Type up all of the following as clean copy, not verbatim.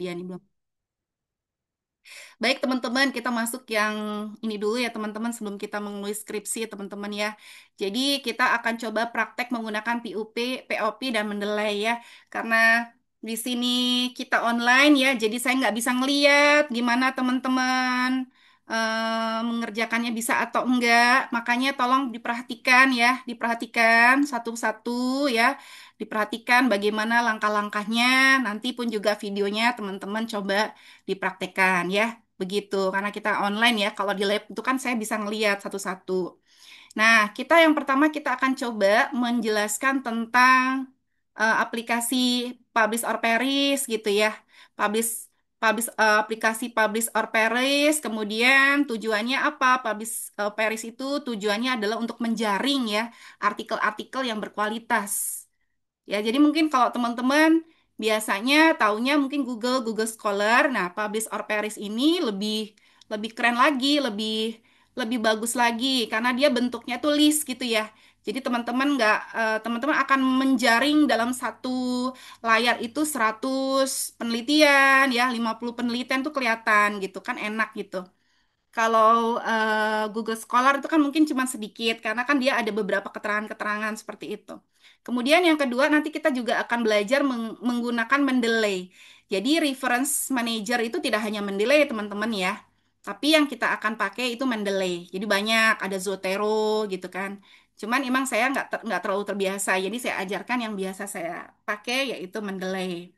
Dia nih belum. Baik teman-teman, kita masuk yang ini dulu ya teman-teman sebelum kita menulis skripsi ya teman-teman ya. Jadi kita akan coba praktek menggunakan PUP, POP dan mendelay ya. Karena di sini kita online ya, jadi saya nggak bisa ngeliat gimana teman-teman mengerjakannya bisa atau enggak. Makanya tolong diperhatikan ya, diperhatikan satu-satu ya. Diperhatikan bagaimana langkah-langkahnya. Nanti pun juga videonya teman-teman coba dipraktekkan ya. Begitu, karena kita online ya. Kalau di lab itu kan saya bisa ngeliat satu-satu. Nah, kita yang pertama kita akan coba menjelaskan tentang aplikasi Publish or Perish gitu ya. Publish aplikasi Publish or Perish, kemudian tujuannya apa? Publish Perish itu tujuannya adalah untuk menjaring ya artikel-artikel yang berkualitas. Ya, jadi mungkin kalau teman-teman biasanya taunya mungkin Google Scholar. Nah, Publish or Perish ini lebih lebih keren lagi, lebih lebih bagus lagi karena dia bentuknya tuh list gitu ya. Jadi teman-teman nggak teman-teman akan menjaring dalam satu layar itu 100 penelitian ya, 50 penelitian tuh kelihatan gitu kan enak gitu. Kalau Google Scholar itu kan mungkin cuma sedikit karena kan dia ada beberapa keterangan-keterangan seperti itu. Kemudian yang kedua nanti kita juga akan belajar menggunakan Mendeley. Jadi reference manager itu tidak hanya Mendeley teman-teman ya, tapi yang kita akan pakai itu Mendeley. Jadi banyak ada Zotero gitu kan. Cuman emang saya nggak terlalu terbiasa, jadi saya ajarkan yang biasa saya pakai yaitu Mendeley.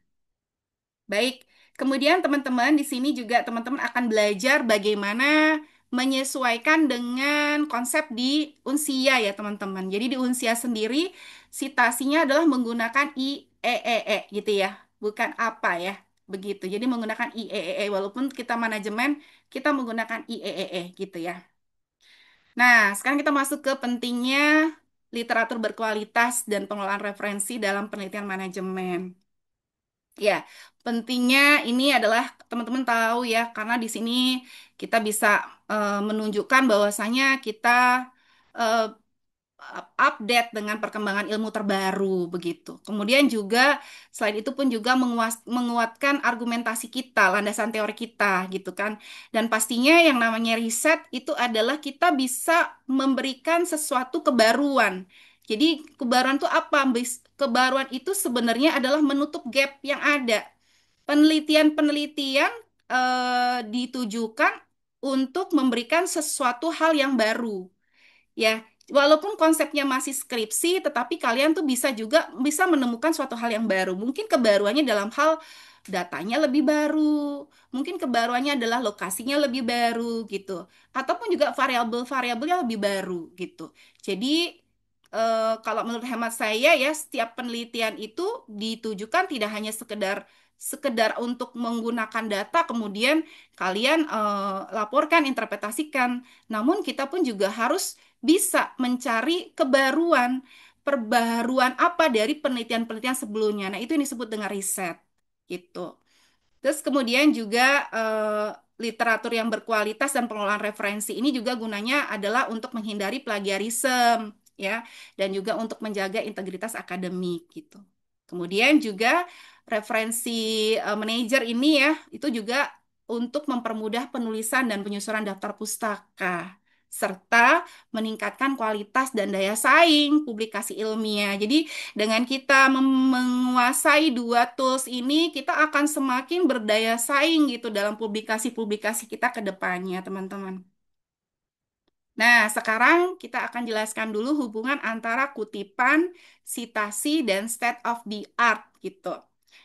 Baik, kemudian teman-teman di sini juga teman-teman akan belajar bagaimana menyesuaikan dengan konsep di Unsia ya teman-teman. Jadi di Unsia sendiri citasinya adalah menggunakan IEEE gitu ya, bukan apa ya, begitu. Jadi menggunakan IEEE walaupun kita manajemen kita menggunakan IEEE gitu ya. Nah, sekarang kita masuk ke pentingnya literatur berkualitas dan pengelolaan referensi dalam penelitian manajemen. Ya, pentingnya ini adalah teman-teman tahu ya, karena di sini kita bisa menunjukkan bahwasanya kita eh, update dengan perkembangan ilmu terbaru begitu. Kemudian juga selain itu pun juga menguatkan argumentasi kita, landasan teori kita gitu kan. Dan pastinya yang namanya riset itu adalah kita bisa memberikan sesuatu kebaruan. Jadi kebaruan itu apa? Kebaruan itu sebenarnya adalah menutup gap yang ada. Penelitian-penelitian ditujukan untuk memberikan sesuatu hal yang baru. Ya, walaupun konsepnya masih skripsi, tetapi kalian tuh bisa juga bisa menemukan suatu hal yang baru. Mungkin kebaruannya dalam hal datanya lebih baru, mungkin kebaruannya adalah lokasinya lebih baru gitu, ataupun juga variabel-variabelnya lebih baru gitu. Jadi kalau menurut hemat saya ya, setiap penelitian itu ditujukan tidak hanya sekedar sekedar untuk menggunakan data kemudian kalian laporkan, interpretasikan, namun kita pun juga harus bisa mencari kebaruan, perbaharuan apa dari penelitian-penelitian sebelumnya. Nah, itu yang disebut dengan riset, gitu. Terus kemudian juga literatur yang berkualitas dan pengelolaan referensi ini juga gunanya adalah untuk menghindari plagiarisme, ya, dan juga untuk menjaga integritas akademik, gitu. Kemudian juga referensi manajer ini ya, itu juga untuk mempermudah penulisan dan penyusunan daftar pustaka serta meningkatkan kualitas dan daya saing publikasi ilmiah. Jadi dengan kita menguasai dua tools ini, kita akan semakin berdaya saing gitu dalam publikasi-publikasi kita ke depannya, teman-teman. Nah, sekarang kita akan jelaskan dulu hubungan antara kutipan, sitasi, dan state of the art gitu.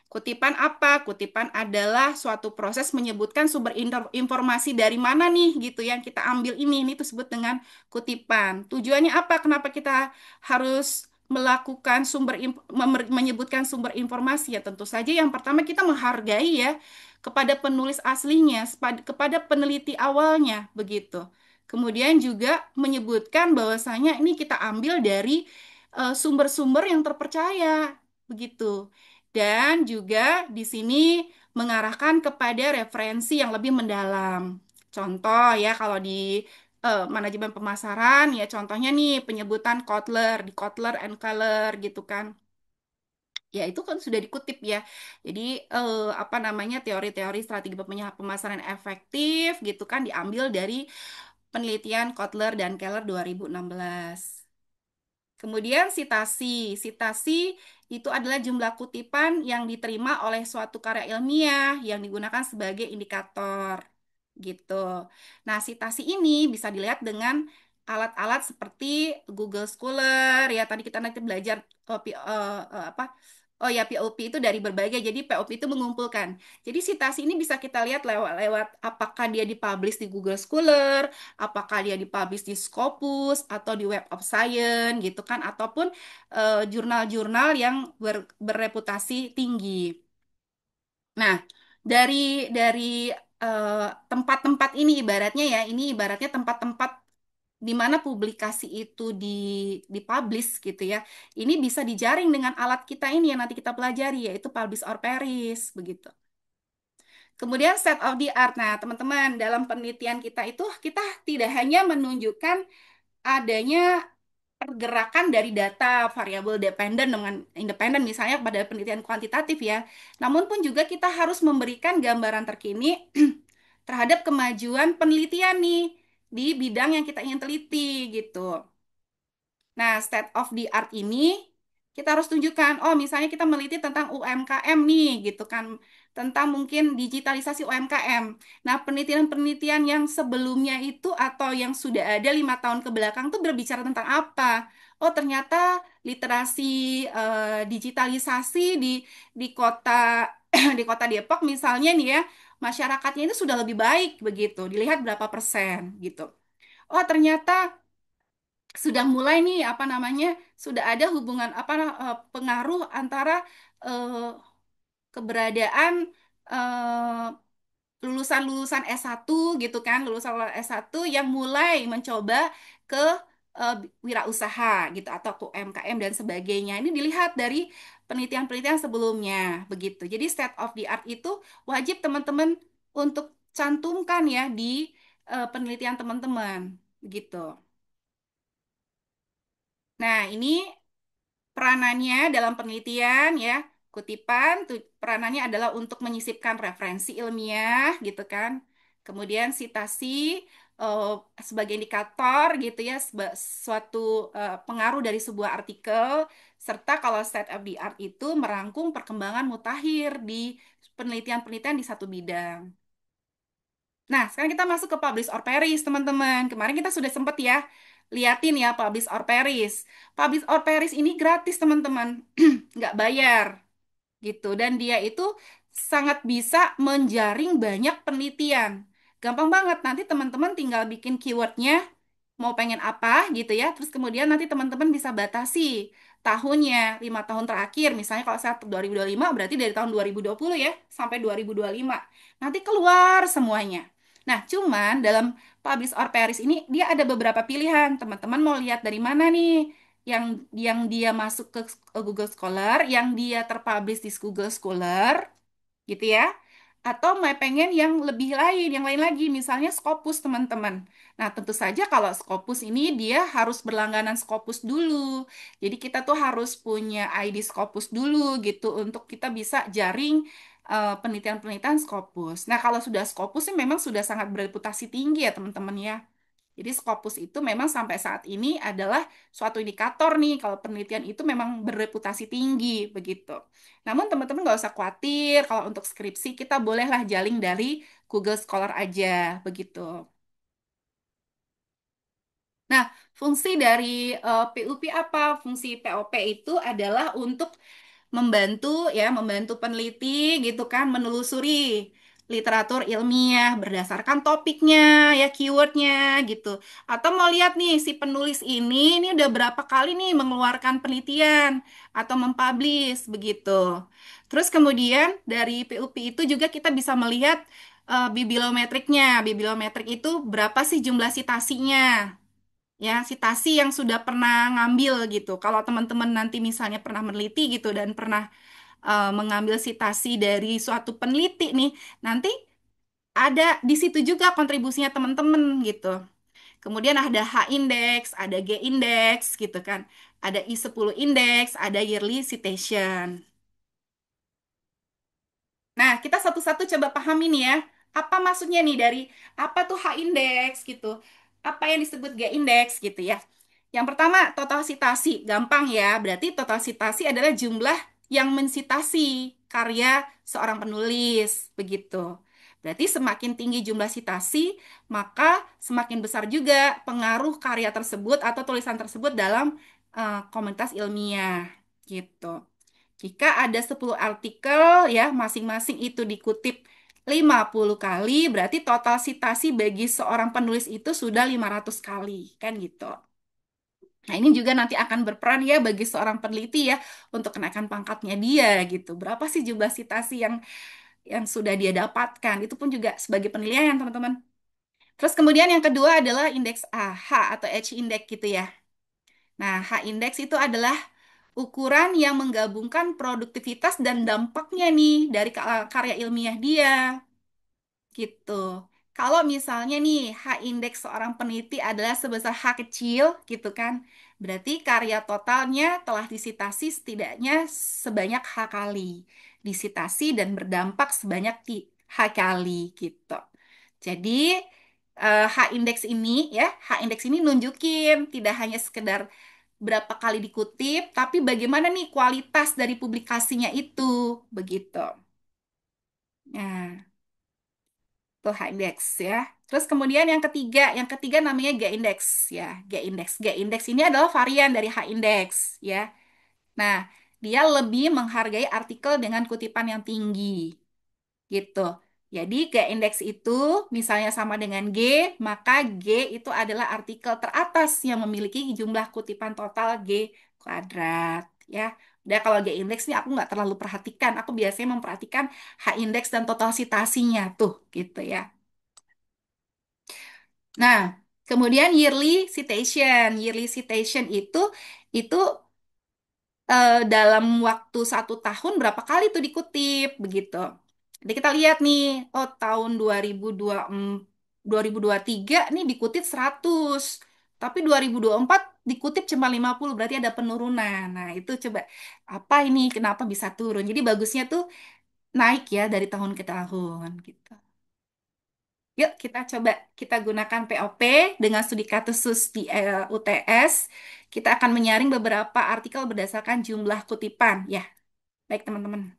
Kutipan apa? Kutipan adalah suatu proses menyebutkan sumber informasi dari mana nih gitu yang kita ambil ini disebut dengan kutipan. Tujuannya apa? Kenapa kita harus melakukan menyebutkan sumber informasi ya tentu saja yang pertama kita menghargai ya kepada penulis aslinya, kepada peneliti awalnya begitu. Kemudian juga menyebutkan bahwasanya ini kita ambil dari sumber-sumber yang terpercaya begitu. Dan juga di sini mengarahkan kepada referensi yang lebih mendalam. Contoh ya kalau di manajemen pemasaran ya contohnya nih penyebutan Kotler di Kotler and Color gitu kan. Ya, itu kan sudah dikutip ya. Jadi apa namanya teori-teori strategi pemasaran efektif gitu kan diambil dari penelitian Kotler dan Keller 2016. Kemudian sitasi. Sitasi itu adalah jumlah kutipan yang diterima oleh suatu karya ilmiah yang digunakan sebagai indikator. Gitu. Nah, sitasi ini bisa dilihat dengan alat-alat seperti Google Scholar ya. Tadi kita nanti belajar apa? Oh ya, POP itu dari berbagai. Jadi POP itu mengumpulkan. Jadi sitasi ini bisa kita lihat lewat apakah dia dipublish di Google Scholar, apakah dia dipublish di Scopus atau di Web of Science gitu kan, ataupun jurnal-jurnal yang berreputasi tinggi. Nah, dari eh, tempat-tempat ini ibaratnya ya, ini ibaratnya tempat-tempat di mana publikasi itu dipublish gitu ya. Ini bisa dijaring dengan alat kita ini yang nanti kita pelajari yaitu publish or perish begitu. Kemudian state of the art. Nah, teman-teman, dalam penelitian kita itu kita tidak hanya menunjukkan adanya pergerakan dari data variabel dependen dengan independen misalnya pada penelitian kuantitatif ya. Namun pun juga kita harus memberikan gambaran terkini terhadap kemajuan penelitian nih di bidang yang kita ingin teliti gitu. Nah, state of the art ini kita harus tunjukkan, oh misalnya kita meneliti tentang UMKM nih, gitu kan, tentang mungkin digitalisasi UMKM. Nah, penelitian-penelitian yang sebelumnya itu atau yang sudah ada 5 tahun ke belakang tuh berbicara tentang apa? Oh, ternyata literasi digitalisasi di kota di kota Depok misalnya nih ya, masyarakatnya itu sudah lebih baik begitu. Dilihat berapa persen gitu. Oh, ternyata sudah mulai nih apa namanya sudah ada hubungan apa pengaruh antara eh, keberadaan eh, lulusan-lulusan S1 gitu kan lulusan S1 yang mulai mencoba ke eh, wirausaha gitu atau ke UMKM dan sebagainya ini dilihat dari penelitian-penelitian sebelumnya begitu jadi state of the art itu wajib teman-teman untuk cantumkan ya di penelitian teman-teman gitu. Nah, ini peranannya dalam penelitian ya, kutipan peranannya adalah untuk menyisipkan referensi ilmiah gitu kan. Kemudian sitasi eh, sebagai indikator gitu ya, suatu pengaruh dari sebuah artikel serta kalau state of the art itu merangkum perkembangan mutakhir di penelitian-penelitian di satu bidang. Nah, sekarang kita masuk ke publish or perish, teman-teman. Kemarin kita sudah sempat ya liatin ya publish or perish. Publish or perish ini gratis, teman-teman. Nggak bayar gitu. Dan dia itu sangat bisa menjaring banyak penelitian. Gampang banget, nanti teman-teman tinggal bikin keywordnya, mau pengen apa gitu ya. Terus kemudian nanti teman-teman bisa batasi tahunnya, 5 tahun terakhir. Misalnya kalau saya 2025 berarti dari tahun 2020 ya, sampai 2025. Nanti keluar semuanya. Nah, cuman dalam publish or perish ini dia ada beberapa pilihan. Teman-teman mau lihat dari mana nih? Yang dia masuk ke Google Scholar, yang dia terpublish di Google Scholar, gitu ya. Atau mau pengen yang lebih lain, yang lain lagi, misalnya Scopus, teman-teman. Nah, tentu saja kalau Scopus ini dia harus berlangganan Scopus dulu. Jadi kita tuh harus punya ID Scopus dulu gitu untuk kita bisa jaring penelitian-penelitian Scopus. Nah, kalau sudah Scopus sih memang sudah sangat bereputasi tinggi ya, teman-teman ya. Jadi Scopus itu memang sampai saat ini adalah suatu indikator nih kalau penelitian itu memang bereputasi tinggi begitu. Namun teman-teman nggak usah khawatir kalau untuk skripsi kita bolehlah jaling dari Google Scholar aja begitu. Nah, fungsi dari PUP apa? Fungsi POP itu adalah untuk membantu ya, membantu peneliti gitu kan menelusuri literatur ilmiah berdasarkan topiknya ya keywordnya gitu. Atau mau lihat nih si penulis ini udah berapa kali nih mengeluarkan penelitian atau mempublish begitu. Terus kemudian dari PUP itu juga kita bisa melihat bibliometriknya. Bibliometrik itu berapa sih jumlah citasinya? Ya, citasi yang sudah pernah ngambil gitu. Kalau teman-teman nanti misalnya pernah meneliti gitu dan pernah mengambil citasi dari suatu peneliti nih, nanti ada di situ juga kontribusinya teman-teman gitu. Kemudian ada H-index, ada G-index gitu kan. Ada I10 index, ada yearly citation. Nah, kita satu-satu coba pahami nih ya. Apa maksudnya nih dari apa tuh H-index gitu? Apa yang disebut G-index gitu ya? Yang pertama, total sitasi. Gampang ya. Berarti total sitasi adalah jumlah yang mensitasi karya seorang penulis. Begitu. Berarti semakin tinggi jumlah sitasi, maka semakin besar juga pengaruh karya tersebut atau tulisan tersebut dalam komunitas ilmiah. Gitu. Jika ada 10 artikel ya, masing-masing itu dikutip 50 kali, berarti total sitasi bagi seorang penulis itu sudah 500 kali, kan gitu. Nah, ini juga nanti akan berperan ya bagi seorang peneliti ya untuk kenaikan pangkatnya dia gitu. Berapa sih jumlah sitasi yang sudah dia dapatkan? Itu pun juga sebagai penilaian, teman-teman. Terus kemudian yang kedua adalah indeks AH atau H-index gitu ya. Nah, H-index itu adalah ukuran yang menggabungkan produktivitas dan dampaknya nih dari karya ilmiah dia gitu. Kalau misalnya nih H indeks seorang peneliti adalah sebesar H kecil gitu kan, berarti karya totalnya telah disitasi setidaknya sebanyak H kali. Disitasi dan berdampak sebanyak H kali gitu. Jadi H indeks ini ya, H indeks ini nunjukin tidak hanya sekedar berapa kali dikutip, tapi bagaimana nih kualitas dari publikasinya itu, begitu. Nah, itu H-index ya. Terus kemudian yang ketiga namanya G-index ya. G-index ini adalah varian dari H-index ya. Nah, dia lebih menghargai artikel dengan kutipan yang tinggi gitu. Jadi G-index itu misalnya sama dengan G, maka G itu adalah artikel teratas yang memiliki jumlah kutipan total G kuadrat ya. Udah kalau G-index ini aku nggak terlalu perhatikan. Aku biasanya memperhatikan H-index dan total citasinya tuh gitu ya. Nah, kemudian yearly citation. Yearly citation itu dalam waktu 1 tahun berapa kali itu dikutip begitu. Jadi kita lihat nih, oh tahun 2023 nih dikutip 100, tapi 2024 dikutip cuma 50, berarti ada penurunan. Nah, itu coba apa ini kenapa bisa turun? Jadi bagusnya tuh naik ya dari tahun ke tahun gitu. Yuk kita coba kita gunakan POP dengan studi kasus di UTS. Kita akan menyaring beberapa artikel berdasarkan jumlah kutipan. Ya, baik teman-teman.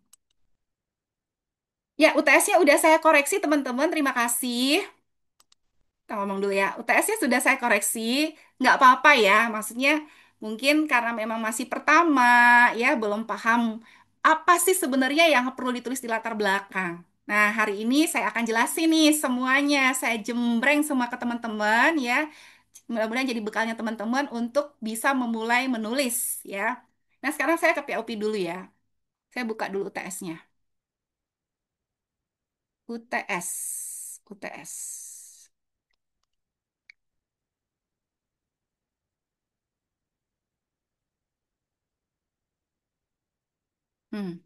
Ya, UTS-nya udah saya koreksi teman-teman. Terima kasih. Kita ngomong dulu ya. UTS-nya sudah saya koreksi. Nggak apa-apa ya. Maksudnya mungkin karena memang masih pertama ya, belum paham apa sih sebenarnya yang perlu ditulis di latar belakang. Nah, hari ini saya akan jelasin nih semuanya. Saya jembreng semua ke teman-teman ya. Mudah-mudahan jadi bekalnya teman-teman untuk bisa memulai menulis ya. Nah, sekarang saya ke POP dulu ya. Saya buka dulu UTS-nya. UTS. UTS. Hmm.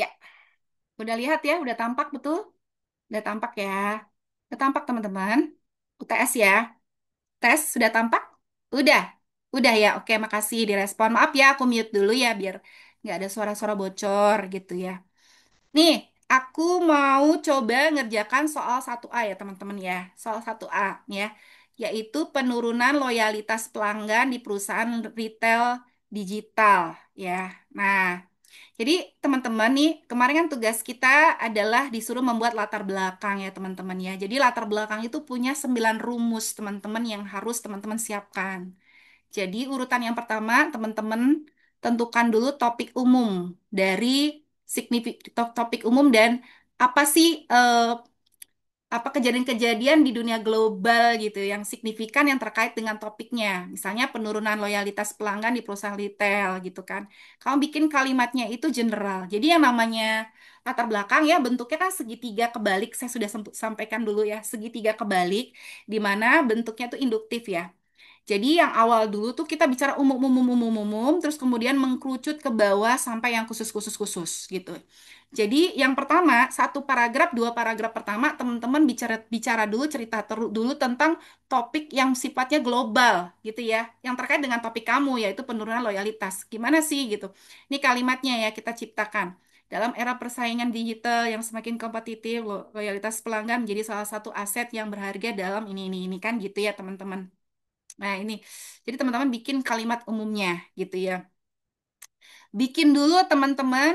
Ya, udah lihat ya, udah tampak betul? Udah tampak ya. Udah tampak teman-teman. UTS ya. Tes sudah tampak? Udah. Udah ya. Oke, makasih direspon. Maaf ya, aku mute dulu ya biar nggak ada suara-suara bocor gitu ya. Nih, aku mau coba ngerjakan soal 1A ya teman-teman ya. Soal 1A ya. Yaitu penurunan loyalitas pelanggan di perusahaan retail digital ya. Nah, jadi teman-teman nih, kemarin kan tugas kita adalah disuruh membuat latar belakang ya teman-teman ya. Jadi latar belakang itu punya 9 rumus teman-teman yang harus teman-teman siapkan. Jadi urutan yang pertama teman-teman tentukan dulu topik umum dari topik umum dan apa sih apa kejadian-kejadian di dunia global gitu yang signifikan yang terkait dengan topiknya. Misalnya penurunan loyalitas pelanggan di perusahaan retail gitu kan. Kamu bikin kalimatnya itu general. Jadi yang namanya latar belakang ya bentuknya kan segitiga kebalik. Saya sudah sampaikan dulu ya, segitiga kebalik di mana bentuknya itu induktif ya. Jadi yang awal dulu tuh kita bicara umum, terus kemudian mengkerucut ke bawah sampai yang khusus gitu. Jadi yang pertama, satu paragraf, dua paragraf pertama, teman-teman bicara bicara dulu, cerita dulu tentang topik yang sifatnya global gitu ya, yang terkait dengan topik kamu, yaitu penurunan loyalitas. Gimana sih gitu? Ini kalimatnya ya kita ciptakan. Dalam era persaingan digital yang semakin kompetitif, loyalitas pelanggan menjadi salah satu aset yang berharga dalam ini kan gitu ya teman-teman. Nah, ini. Jadi teman-teman bikin kalimat umumnya gitu ya. Bikin dulu teman-teman,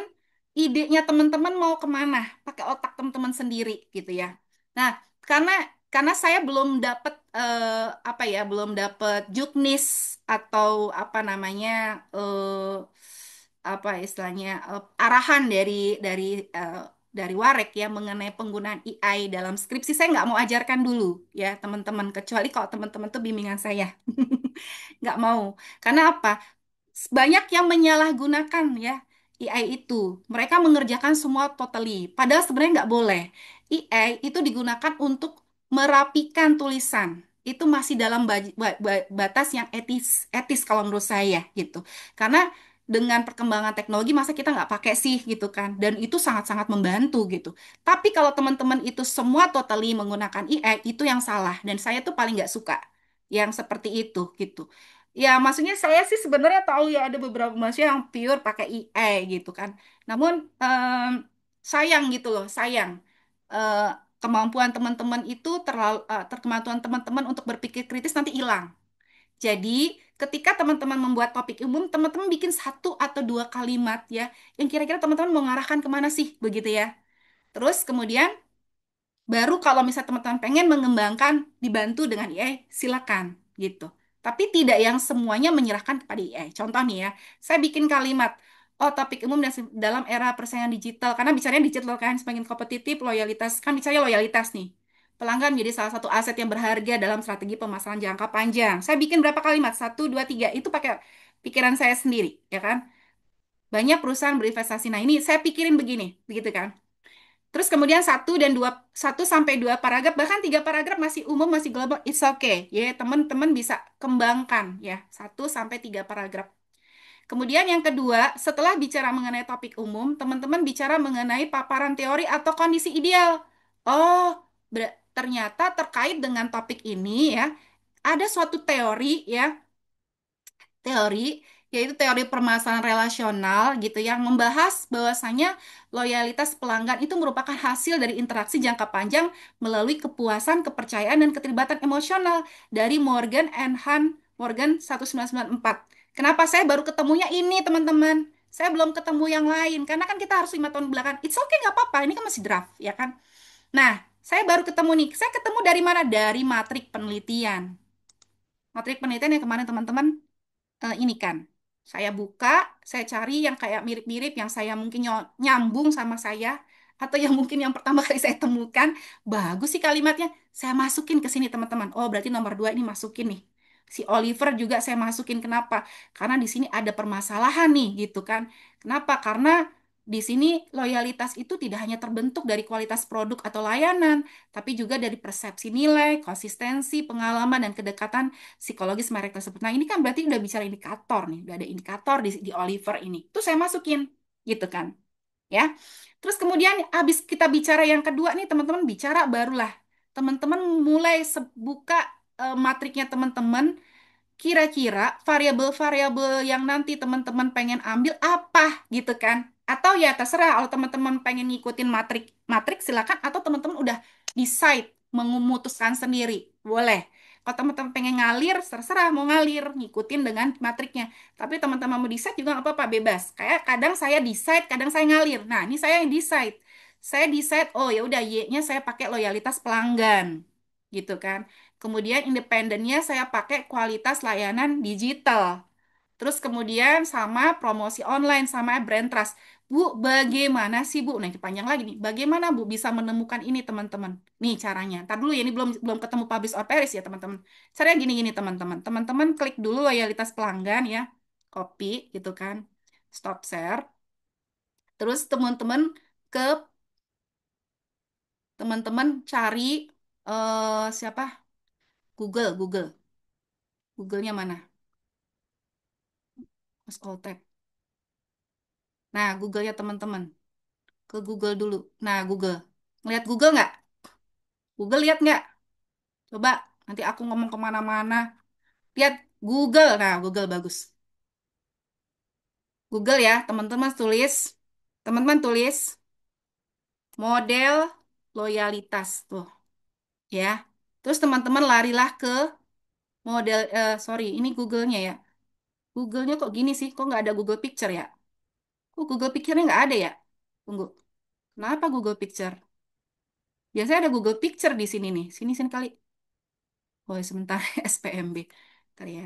idenya teman-teman mau kemana, pakai otak teman-teman sendiri gitu ya. Nah, karena karena saya belum dapat apa ya, belum dapat juknis atau apa namanya apa istilahnya arahan dari eh, dari Warek ya mengenai penggunaan AI dalam skripsi. Saya nggak mau ajarkan dulu ya teman-teman, kecuali kalau teman-teman tuh bimbingan saya. Nggak mau. Karena apa? Banyak yang menyalahgunakan ya AI itu. Mereka mengerjakan semua totally. Padahal sebenarnya nggak boleh. AI itu digunakan untuk merapikan tulisan. Itu masih dalam batas yang etis kalau menurut saya gitu. Karena dengan perkembangan teknologi masa kita nggak pakai sih gitu kan. Dan itu sangat-sangat membantu gitu. Tapi kalau teman-teman itu semua totally menggunakan AI itu yang salah. Dan saya tuh paling nggak suka yang seperti itu gitu. Ya, maksudnya saya sih sebenarnya tahu ya ada beberapa mahasiswa yang pure pakai AI gitu kan. Namun sayang gitu loh, sayang. Eh, Kemampuan teman-teman itu terlalu kemampuan teman-teman untuk berpikir kritis nanti hilang. Jadi, ketika teman-teman membuat topik umum, teman-teman bikin satu atau dua kalimat ya, yang kira-kira teman-teman mau ngarahkan kemana sih, begitu ya. Terus kemudian baru kalau misalnya teman-teman pengen mengembangkan, dibantu dengan AI, silakan gitu. Tapi tidak yang semuanya menyerahkan kepada AI. Contoh nih ya, saya bikin kalimat, oh topik umum dalam era persaingan digital, karena bicaranya digital kan semakin kompetitif, loyalitas, kan bicaranya loyalitas nih. Pelanggan menjadi salah satu aset yang berharga dalam strategi pemasaran jangka panjang. Saya bikin berapa kalimat? Satu, dua, tiga. Itu pakai pikiran saya sendiri, ya kan? Banyak perusahaan berinvestasi. Nah, ini saya pikirin begini, begitu kan? Terus kemudian satu sampai dua paragraf, bahkan tiga paragraf masih umum, masih global, it's okay. Ya, teman-teman bisa kembangkan ya, satu sampai tiga paragraf. Kemudian yang kedua, setelah bicara mengenai topik umum, teman-teman bicara mengenai paparan teori atau kondisi ideal. Oh, ternyata terkait dengan topik ini ya, ada suatu teori ya, teori, yaitu teori permasalahan relasional gitu yang membahas bahwasanya loyalitas pelanggan itu merupakan hasil dari interaksi jangka panjang melalui kepuasan, kepercayaan, dan keterlibatan emosional dari Morgan and Morgan 1994. Kenapa saya baru ketemunya ini, teman-teman? Saya belum ketemu yang lain, karena kan kita harus 5 tahun belakang. It's okay, nggak apa-apa, ini kan masih draft, ya kan? Nah, saya baru ketemu nih. Saya ketemu dari mana? Dari matrik penelitian. Matrik penelitian yang kemarin teman-teman ini kan. Saya buka, saya cari yang kayak mirip-mirip, yang saya mungkin nyambung sama saya, atau yang mungkin yang pertama kali saya temukan, bagus sih kalimatnya, saya masukin ke sini teman-teman. Oh, berarti nomor dua ini masukin nih. Si Oliver juga saya masukin, kenapa? Karena di sini ada permasalahan nih, gitu kan. Kenapa? Karena di sini loyalitas itu tidak hanya terbentuk dari kualitas produk atau layanan, tapi juga dari persepsi nilai, konsistensi, pengalaman, dan kedekatan psikologis merek tersebut. Nah, ini kan berarti udah bicara indikator nih, udah ada indikator di Oliver ini. Tuh saya masukin, gitu kan. Ya. Terus kemudian habis kita bicara yang kedua nih, teman-teman bicara barulah. Teman-teman mulai buka matriknya teman-teman. Kira-kira variabel-variabel yang nanti teman-teman pengen ambil apa gitu kan? Atau ya terserah kalau teman-teman pengen ngikutin matrik silakan atau teman-teman udah decide memutuskan sendiri. Boleh. Kalau teman-teman pengen ngalir, terserah mau ngalir, ngikutin dengan matriknya. Tapi teman-teman mau decide juga nggak apa-apa, bebas. Kayak kadang saya decide, kadang saya ngalir. Nah, ini saya yang decide. Saya decide, oh ya udah Y-nya saya pakai loyalitas pelanggan. Gitu kan. Kemudian independennya saya pakai kualitas layanan digital. Terus kemudian sama promosi online, sama brand trust. Bu, bagaimana sih Bu? Nah, ini panjang lagi nih. Bagaimana Bu bisa menemukan ini teman-teman? Nih caranya. Ntar dulu ya, ini belum belum ketemu publish or perish ya teman-teman. Caranya gini-gini teman-teman. Teman-teman klik dulu loyalitas pelanggan ya. Copy gitu kan. Stop share. Terus ke teman-teman cari siapa? Google. Google-nya mana? Mas all tab. Nah, Google-nya teman-teman. Ke Google dulu. Nah, Google. Ngeliat Google nggak? Google lihat nggak? Coba, nanti aku ngomong kemana-mana. Lihat Google. Nah, Google bagus. Google ya, teman-teman tulis. Teman-teman tulis model loyalitas tuh, ya. Terus teman-teman larilah ke model, sorry, ini Google-nya ya. Google-nya kok gini sih? Kok nggak ada Google Picture ya? Kok Google Picture-nya nggak ada ya? Tunggu. Kenapa Google Picture? Biasanya ada Google Picture di sini nih. Sini, sini kali. Oh, sebentar. SPMB. Bentar ya.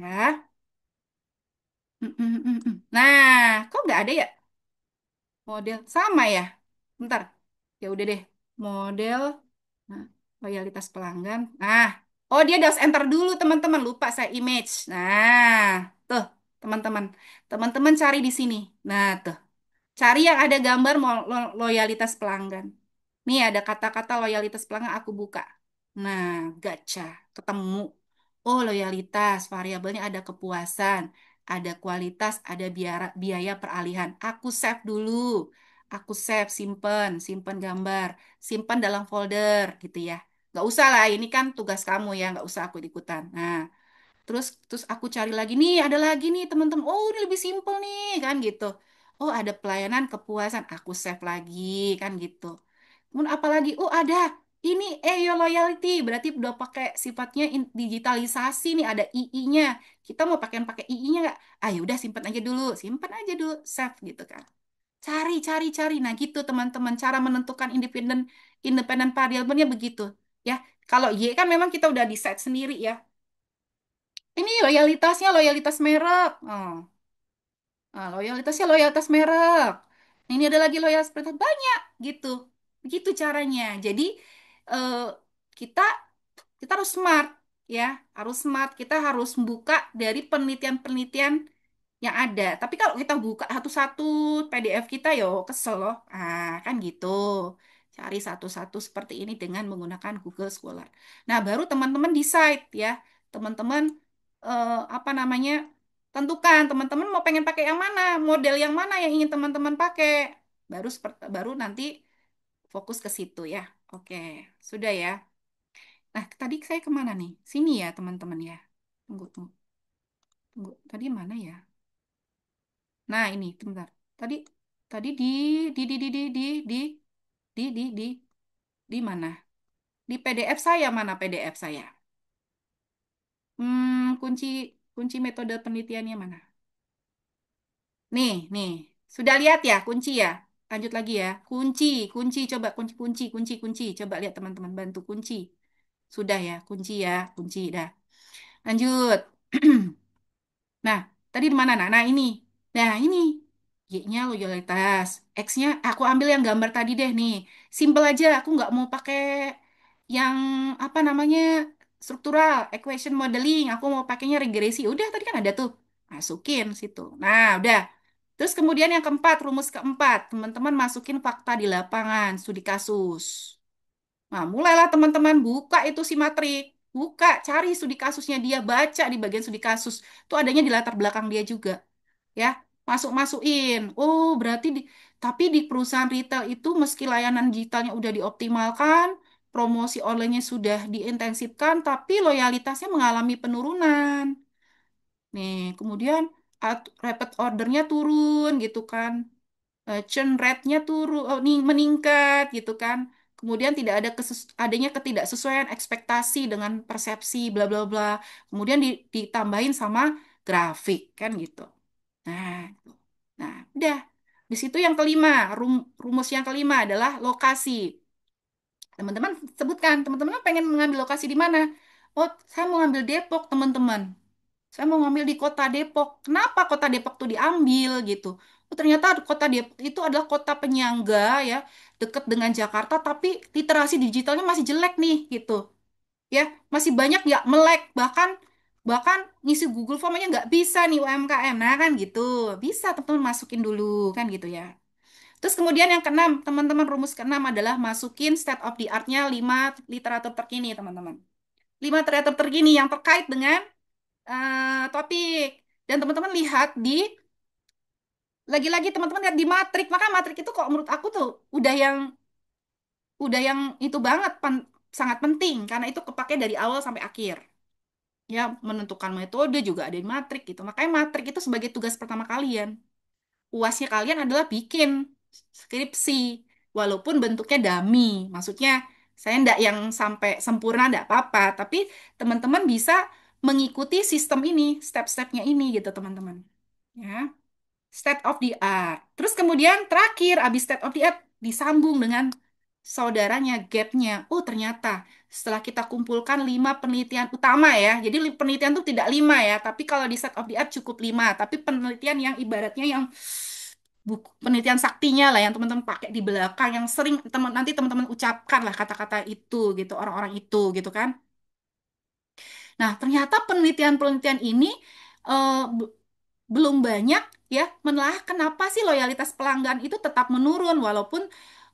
Nah, kok nggak ada ya? Model. Sama ya? Bentar. Ya udah deh. Model. Nah, loyalitas pelanggan. Nah, oh dia harus enter dulu teman-teman. Lupa saya image. Nah, tuh teman-teman. Teman-teman cari di sini. Nah, tuh. Cari yang ada gambar loyalitas pelanggan. Nih ada kata-kata loyalitas pelanggan aku buka. Nah, gacha, ketemu. Oh, loyalitas, variabelnya ada kepuasan, ada kualitas, ada biaya, biaya peralihan. Aku save dulu. Aku save, simpen, simpen gambar, simpen dalam folder gitu ya. Nggak usah lah, ini kan tugas kamu ya, nggak usah aku ikutan. Nah, terus aku cari lagi nih, ada lagi nih teman-teman. Oh, ini lebih simpel nih kan gitu. Oh, ada pelayanan kepuasan. Aku save lagi kan gitu. Kemudian apa lagi? Oh, ada ini your loyalty. Berarti udah pakai sifatnya digitalisasi nih, ada II-nya. Kita mau pakai II-nya nggak? Ah, ya udah simpan aja dulu, simpan aja dulu, save gitu kan. Cari, cari, cari. Nah, gitu teman-teman. Cara menentukan independen independen variabelnya begitu. Ya, kalau Y kan memang kita udah di set sendiri ya. Ini loyalitasnya loyalitas merek. Oh, nah, loyalitasnya loyalitas merek. Ini ada lagi loyalitas merek banyak gitu. Begitu caranya. Jadi eh, kita kita harus smart ya, harus smart. Kita harus buka dari penelitian-penelitian yang ada. Tapi kalau kita buka satu-satu PDF kita yo kesel loh. Ah, kan gitu. Cari satu-satu seperti ini dengan menggunakan Google Scholar. Nah, baru teman-teman decide ya. Teman-teman apa namanya? Tentukan teman-teman mau pengen pakai yang mana, model yang mana yang ingin teman-teman pakai. Baru nanti fokus ke situ ya. Oke, sudah ya. Nah, tadi saya kemana nih? Sini ya, teman-teman ya. Tunggu, tunggu, tunggu. Tadi mana ya? Nah, ini, sebentar. Tadi tadi di di di mana? Di PDF saya mana PDF saya? Kunci kunci metode penelitiannya mana? Nih. Sudah lihat ya kunci ya? Lanjut lagi ya. Kunci, kunci coba kunci. Coba lihat teman-teman bantu kunci. Sudah ya, kunci ya, kunci dah. Lanjut. Nah, tadi di mana? Nah, ini. Nah, ini. Y-nya loyalitas. X-nya aku ambil yang gambar tadi deh nih. Simple aja, aku nggak mau pakai yang apa namanya struktural, equation modeling. Aku mau pakainya regresi. Udah, tadi kan ada tuh. Masukin situ. Nah, udah. Terus kemudian yang keempat, rumus keempat. Teman-teman masukin fakta di lapangan, studi kasus. Nah, mulailah teman-teman buka itu si matrik. Buka, cari studi kasusnya dia, baca di bagian studi kasus. Itu adanya di latar belakang dia juga. Ya, masuk-masukin. Oh, berarti tapi di perusahaan retail itu meski layanan digitalnya udah dioptimalkan, promosi online-nya sudah diintensifkan, tapi loyalitasnya mengalami penurunan. Nih, kemudian repeat ordernya turun gitu kan. Churn rate-nya turun, meningkat gitu kan. Kemudian tidak ada adanya ketidaksesuaian ekspektasi dengan persepsi bla bla bla. Kemudian ditambahin sama grafik kan gitu. Nah, gitu. Nah, udah. Di situ yang kelima, rumus yang kelima adalah lokasi. Teman-teman sebutkan, teman-teman pengen mengambil lokasi di mana? Oh, saya mau ambil Depok, teman-teman. Saya mau ngambil di kota Depok. Kenapa kota Depok tuh diambil gitu? Oh, ternyata kota Depok itu adalah kota penyangga ya, dekat dengan Jakarta, tapi literasi digitalnya masih jelek nih gitu. Ya, masih banyak ya melek, bahkan bahkan ngisi Google Form aja nggak bisa nih UMKM. Nah kan gitu, bisa teman-teman masukin dulu kan gitu ya. Terus kemudian yang keenam, teman-teman rumus keenam adalah masukin state of the art-nya 5 literatur terkini, teman-teman. 5 literatur terkini yang terkait dengan topik. Dan teman-teman lihat di lagi-lagi teman-teman lihat di matrik, maka matrik itu kok menurut aku tuh udah yang itu banget sangat penting karena itu kepake dari awal sampai akhir. Ya, menentukan metode juga ada di matrik gitu. Makanya matrik itu sebagai tugas pertama kalian. UASnya kalian adalah bikin skripsi walaupun bentuknya dummy. Maksudnya saya ndak yang sampai sempurna ndak apa-apa, tapi teman-teman bisa mengikuti sistem ini, step-stepnya ini gitu teman-teman. Ya. State of the art. Terus kemudian terakhir, abis state of the art, disambung dengan saudaranya, gapnya. Oh, ternyata setelah kita kumpulkan 5 penelitian utama ya. Jadi penelitian itu tidak 5 ya, tapi kalau di state of the art cukup 5. Tapi penelitian yang ibaratnya yang buku penelitian saktinya lah yang teman-teman pakai di belakang yang sering nanti teman-teman ucapkan lah kata-kata itu gitu orang-orang itu gitu kan. Nah, ternyata penelitian-penelitian ini eh, belum banyak ya menelaah kenapa sih loyalitas pelanggan itu tetap menurun walaupun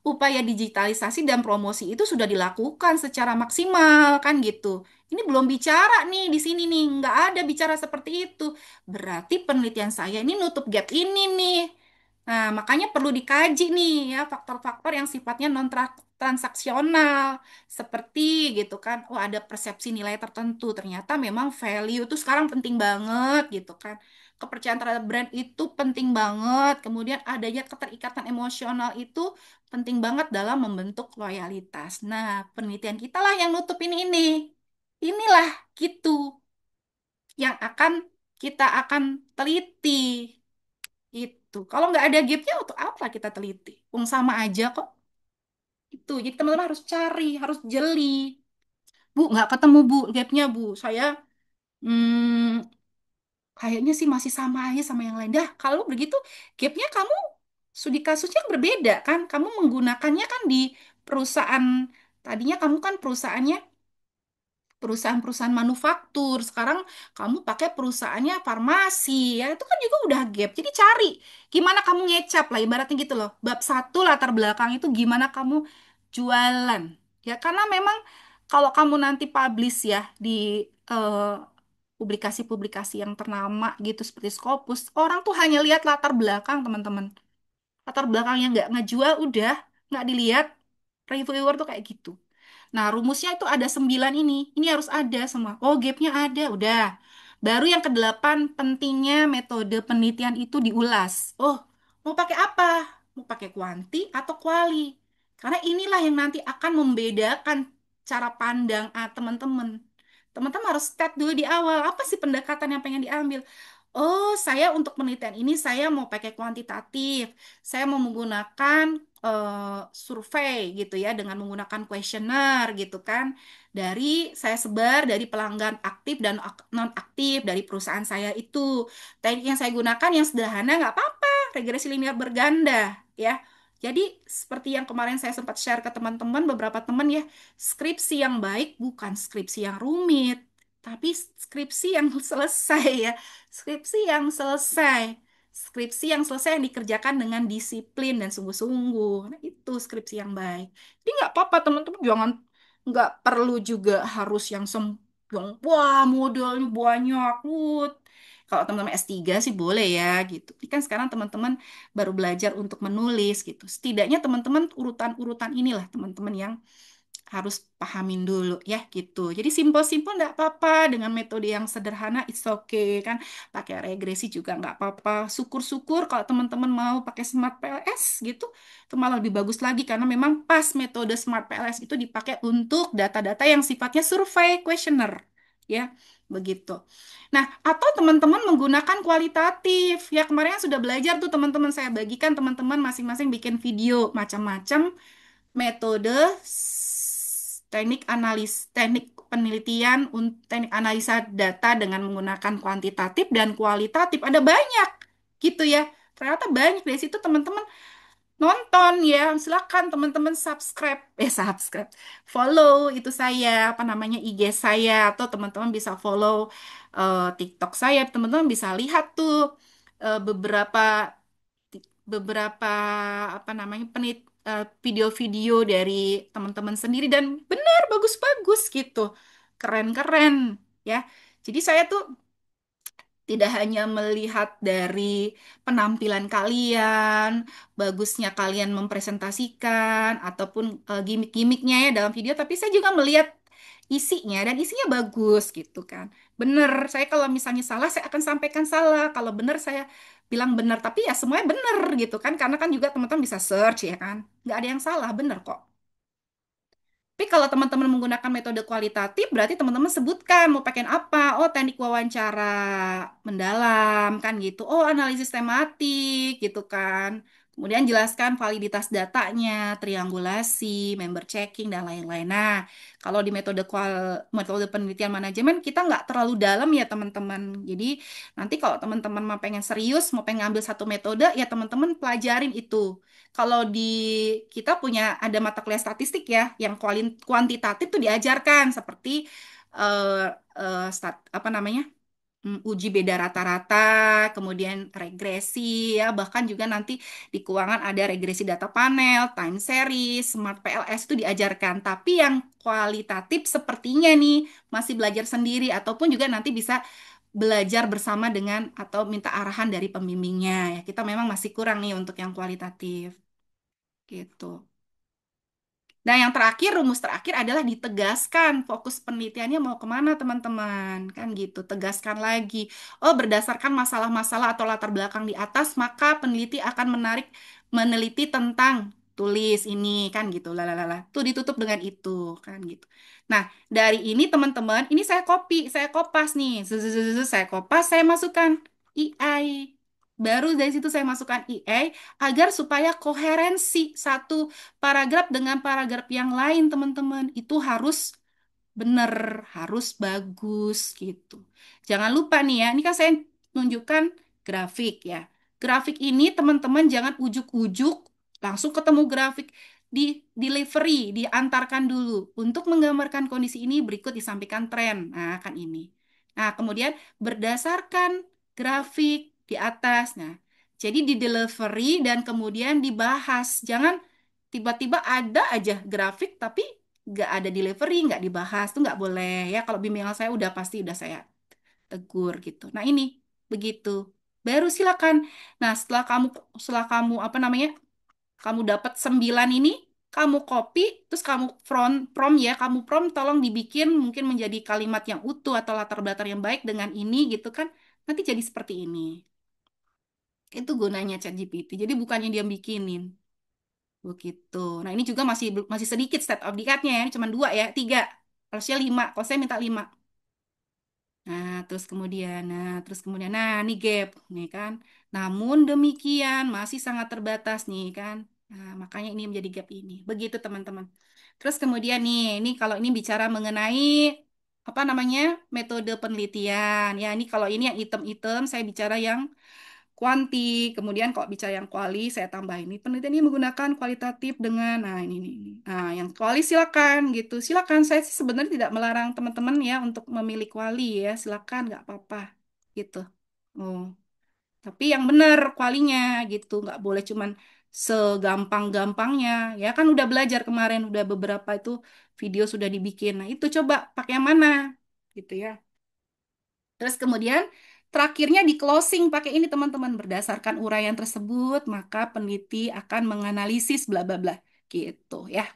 upaya digitalisasi dan promosi itu sudah dilakukan secara maksimal kan gitu. Ini belum bicara nih di sini nih, nggak ada bicara seperti itu. Berarti penelitian saya ini nutup gap ini nih. Nah, makanya perlu dikaji nih ya faktor-faktor yang sifatnya non transaksional seperti gitu kan. Oh, ada persepsi nilai tertentu. Ternyata memang value itu sekarang penting banget gitu kan. Kepercayaan terhadap brand itu penting banget. Kemudian adanya keterikatan emosional itu penting banget dalam membentuk loyalitas. Nah, penelitian kita lah yang nutup ini. Inilah gitu yang kita akan teliti. Itu. Kalau nggak ada gapnya, untuk apa kita teliti? Wong sama aja kok. Itu. Jadi teman-teman harus cari, harus jeli. Bu, nggak ketemu Bu gapnya Bu. Saya hmm, kayaknya sih masih sama aja sama yang lain. Dah, kalau begitu gapnya kamu studi kasusnya berbeda kan? Kamu menggunakannya kan di perusahaan, tadinya kamu kan perusahaan-perusahaan manufaktur. Sekarang kamu pakai perusahaannya farmasi. Ya, itu kan juga udah gap. Jadi cari gimana kamu ngecap lah ibaratnya gitu loh. Bab satu latar belakang itu gimana kamu jualan. Ya, karena memang kalau kamu nanti publish ya di publikasi-publikasi yang ternama gitu seperti Scopus, orang tuh hanya lihat latar belakang, teman-teman. Latar belakang yang nggak ngejual udah nggak dilihat, reviewer tuh kayak gitu. Nah, rumusnya itu ada 9 ini. Ini harus ada semua. Oh, gapnya ada, udah. Baru yang kedelapan, pentingnya metode penelitian itu diulas. Oh, mau pakai apa? Mau pakai kuanti atau kuali? Karena inilah yang nanti akan membedakan cara pandang teman-teman. Teman-teman harus start dulu di awal. Apa sih pendekatan yang pengen diambil? Oh, saya untuk penelitian ini saya mau pakai kuantitatif. Saya mau menggunakan survei gitu ya dengan menggunakan kuesioner gitu kan. Saya sebar dari pelanggan aktif dan non aktif dari perusahaan saya itu. Teknik yang saya gunakan yang sederhana nggak apa-apa, regresi linear berganda ya. Jadi seperti yang kemarin saya sempat share ke teman-teman, beberapa teman ya, skripsi yang baik bukan skripsi yang rumit, tapi skripsi yang selesai ya. Skripsi yang selesai. Skripsi yang selesai yang dikerjakan dengan disiplin dan sungguh-sungguh. Nah, itu skripsi yang baik. Jadi nggak apa-apa teman-teman, jangan nggak perlu juga harus yang wah modelnya banyak. Kalau teman-teman S3 sih boleh ya gitu. Ini kan sekarang teman-teman baru belajar untuk menulis gitu. Setidaknya teman-teman urutan-urutan inilah teman-teman yang harus pahamin dulu ya gitu. Jadi simpel-simpel nggak apa-apa dengan metode yang sederhana, it's okay kan. Pakai regresi juga nggak apa-apa. Syukur-syukur kalau teman-teman mau pakai Smart PLS gitu, itu malah lebih bagus lagi karena memang pas metode Smart PLS itu dipakai untuk data-data yang sifatnya survei questionnaire ya. Begitu. Nah, atau teman-teman menggunakan kualitatif. Ya, kemarin yang sudah belajar tuh teman-teman saya bagikan teman-teman masing-masing bikin video macam-macam metode teknik penelitian teknik analisa data dengan menggunakan kuantitatif dan kualitatif ada banyak gitu ya, ternyata banyak dari situ teman-teman nonton ya. Silakan teman-teman subscribe follow itu saya apa namanya IG saya, atau teman-teman bisa follow TikTok saya, teman-teman bisa lihat tuh beberapa beberapa apa namanya video-video dari teman-teman sendiri dan benar bagus-bagus gitu. Keren-keren ya. Jadi saya tuh Tidak hanya melihat dari penampilan kalian, bagusnya kalian mempresentasikan, ataupun gimmick-gimmicknya ya dalam video, tapi saya juga melihat isinya, dan isinya bagus gitu kan. Bener, saya kalau misalnya salah, saya akan sampaikan salah. Kalau bener, saya bilang bener. Tapi ya semuanya bener gitu kan, karena kan juga teman-teman bisa search ya kan. Nggak ada yang salah, bener kok. Tapi kalau teman-teman menggunakan metode kualitatif, berarti teman-teman sebutkan mau pakai apa. Oh, teknik wawancara mendalam, kan gitu. Oh, analisis tematik, gitu kan. Kemudian jelaskan validitas datanya, triangulasi, member checking, dan lain-lain. Nah, kalau di metode penelitian manajemen, kita nggak terlalu dalam ya, teman-teman. Jadi, nanti kalau teman-teman mau pengen serius, mau pengen ngambil satu metode, ya teman-teman pelajarin itu. Kalau di kita punya ada mata kuliah statistik ya, yang kuantitatif tuh diajarkan seperti eh apa namanya? Uji beda rata-rata, kemudian regresi ya, bahkan juga nanti di keuangan ada regresi data panel, time series, smart PLS itu diajarkan. Tapi yang kualitatif sepertinya nih masih belajar sendiri ataupun juga nanti bisa belajar bersama dengan atau minta arahan dari pembimbingnya ya. Kita memang masih kurang nih untuk yang kualitatif gitu. Nah, yang terakhir, rumus terakhir adalah ditegaskan fokus penelitiannya mau kemana, teman-teman. Kan gitu, tegaskan lagi. Oh, berdasarkan masalah-masalah atau latar belakang di atas, maka peneliti akan meneliti tentang tulis ini, kan gitu. Lalalala. Tuh ditutup dengan itu, kan gitu. Nah, dari ini teman-teman, ini saya copy, saya kopas nih. Zuzuzuzu, saya kopas, saya masukkan EI. Baru dari situ saya masukkan EA agar supaya koherensi satu paragraf dengan paragraf yang lain, teman-teman. Itu harus bener, harus bagus gitu. Jangan lupa nih ya, ini kan saya tunjukkan grafik ya. Grafik ini teman-teman jangan ujuk-ujuk langsung ketemu grafik di delivery, diantarkan dulu. Untuk menggambarkan kondisi ini berikut disampaikan tren. Nah, kan ini. Nah, kemudian berdasarkan grafik di atas. Nah, jadi di delivery dan kemudian dibahas. Jangan tiba-tiba ada aja grafik tapi nggak ada delivery, nggak dibahas, tuh nggak boleh ya. Kalau bimbingan saya udah pasti udah saya tegur gitu. Nah ini begitu. Baru silakan. Nah setelah kamu apa namanya, kamu dapat 9 ini, kamu copy, terus kamu prompt ya, kamu prompt tolong dibikin mungkin menjadi kalimat yang utuh atau latar belakang yang baik dengan ini gitu kan. Nanti jadi seperti ini. Itu gunanya ChatGPT. Jadi bukannya dia bikinin. Begitu. Nah, ini juga masih sedikit state of the-nya ya. Ini cuma dua ya, tiga. Harusnya lima. Kalau saya minta lima. Nah, terus kemudian, nah, ini gap, nih kan. Namun demikian masih sangat terbatas nih kan. Nah, makanya ini menjadi gap ini. Begitu teman-teman. Terus kemudian nih, ini kalau ini bicara mengenai apa namanya metode penelitian. Ya, ini kalau ini yang item-item, saya bicara yang kuanti, kemudian kalau bicara yang kuali, saya tambah ini. Penelitian ini menggunakan kualitatif dengan, nah ini. Nah, yang kuali silakan gitu. Silakan, saya sih sebenarnya tidak melarang teman-teman ya untuk memilih kuali ya. Silakan, nggak apa-apa gitu. Oh, tapi yang benar kualinya gitu. Nggak boleh cuman segampang-gampangnya. Ya kan udah belajar kemarin, udah beberapa itu video sudah dibikin. Nah, itu coba pakai yang mana gitu ya. Terus kemudian terakhirnya di closing pakai ini teman-teman, berdasarkan uraian tersebut maka peneliti akan menganalisis bla bla bla gitu ya.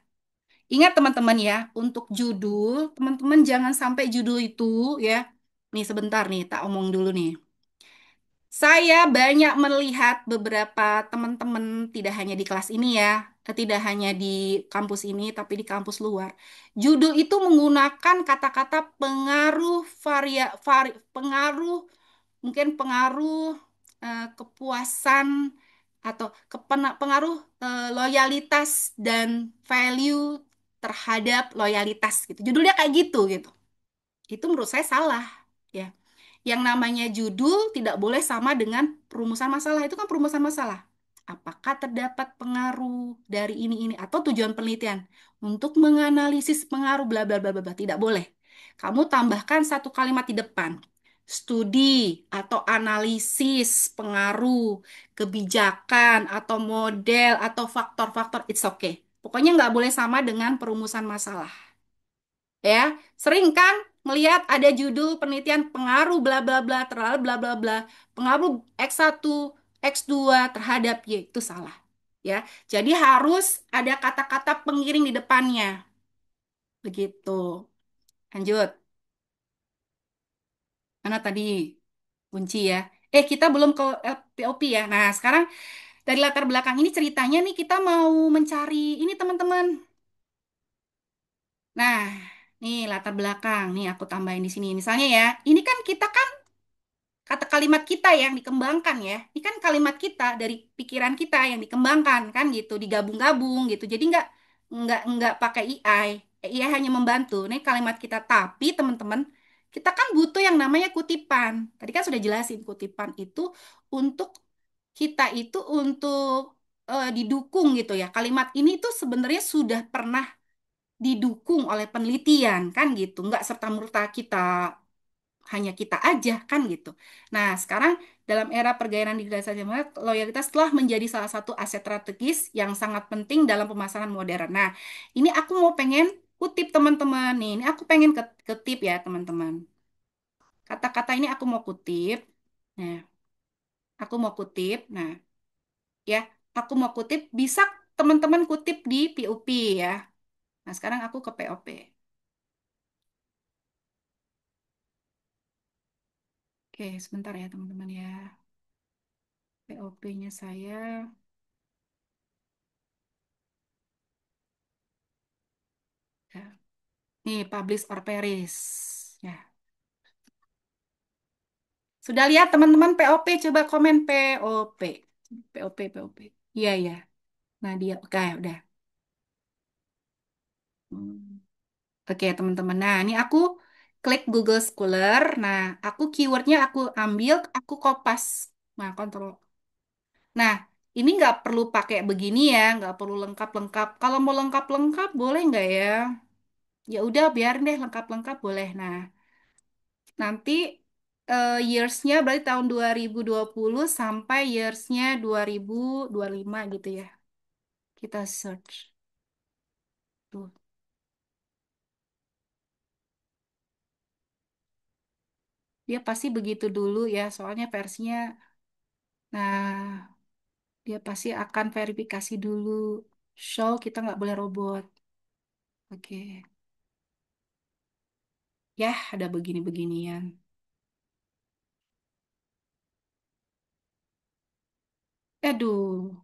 Ingat teman-teman ya, untuk judul teman-teman jangan sampai judul itu ya. Nih sebentar nih, tak omong dulu nih. Saya banyak melihat beberapa teman-teman tidak hanya di kelas ini ya, tidak hanya di kampus ini tapi di kampus luar. Judul itu menggunakan kata-kata pengaruh pengaruh, mungkin pengaruh kepuasan atau pengaruh loyalitas dan value terhadap loyalitas gitu. Judulnya kayak gitu gitu. Itu menurut saya salah ya. Yang namanya judul tidak boleh sama dengan perumusan masalah. Itu kan perumusan masalah. Apakah terdapat pengaruh dari ini atau tujuan penelitian untuk menganalisis pengaruh bla bla bla bla bla. Tidak boleh. Kamu tambahkan satu kalimat di depan. Studi atau analisis pengaruh kebijakan atau model atau faktor-faktor, it's okay. Pokoknya nggak boleh sama dengan perumusan masalah. Ya, sering kan ngelihat ada judul penelitian pengaruh bla bla bla terhadap bla bla bla, pengaruh X1 X2 terhadap Y, itu salah ya. Jadi harus ada kata-kata pengiring di depannya. Begitu. Lanjut. Mana tadi? Kunci ya. Kita belum ke POP ya. Nah, sekarang dari latar belakang ini ceritanya nih kita mau mencari ini teman-teman. Nah, nih latar belakang. Nih aku tambahin di sini. Misalnya ya, ini kan kita kan kata kalimat kita yang dikembangkan ya. Ini kan kalimat kita dari pikiran kita yang dikembangkan kan gitu, digabung-gabung gitu. Jadi nggak pakai AI. AI hanya membantu. Nih kalimat kita. Tapi teman-teman, kita kan butuh yang namanya kutipan. Tadi kan sudah jelasin kutipan itu untuk kita itu untuk didukung gitu ya. Kalimat ini tuh sebenarnya sudah pernah didukung oleh penelitian kan gitu. Nggak serta-merta kita hanya kita aja kan gitu. Nah, sekarang dalam era pergaulan digitalisasi zaman, loyalitas telah menjadi salah satu aset strategis yang sangat penting dalam pemasaran modern. Nah, ini aku mau pengen kutip teman-teman nih. Ini aku pengen ketip ya teman-teman. Kata-kata ini aku mau kutip. Nah, aku mau kutip. Nah, ya, aku mau kutip. Bisa teman-teman kutip di POP ya. Nah, sekarang aku ke POP. Oke, sebentar ya teman-teman ya. POP-nya saya. Ya. Nih, publish or perish. Ya. Sudah lihat teman-teman POP? Coba komen POP. POP, POP. Iya, iya. Nah, dia. Oke, udah. Hmm. Oke, teman-teman. Nah, ini aku klik Google Scholar. Nah, aku keywordnya aku ambil, aku kopas. Nah, kontrol. Nah, ini nggak perlu pakai begini ya, nggak perlu lengkap-lengkap. Kalau mau lengkap-lengkap, boleh nggak ya? Ya udah, biar deh lengkap-lengkap boleh. Nah, nanti years-nya berarti tahun 2020 sampai years-nya 2025 gitu ya. Kita search. Tuh. Dia pasti begitu dulu ya, soalnya versinya. Nah, dia pasti akan verifikasi dulu. Show kita nggak boleh robot. Oke. Ya, ada begini-beginian. Aduh.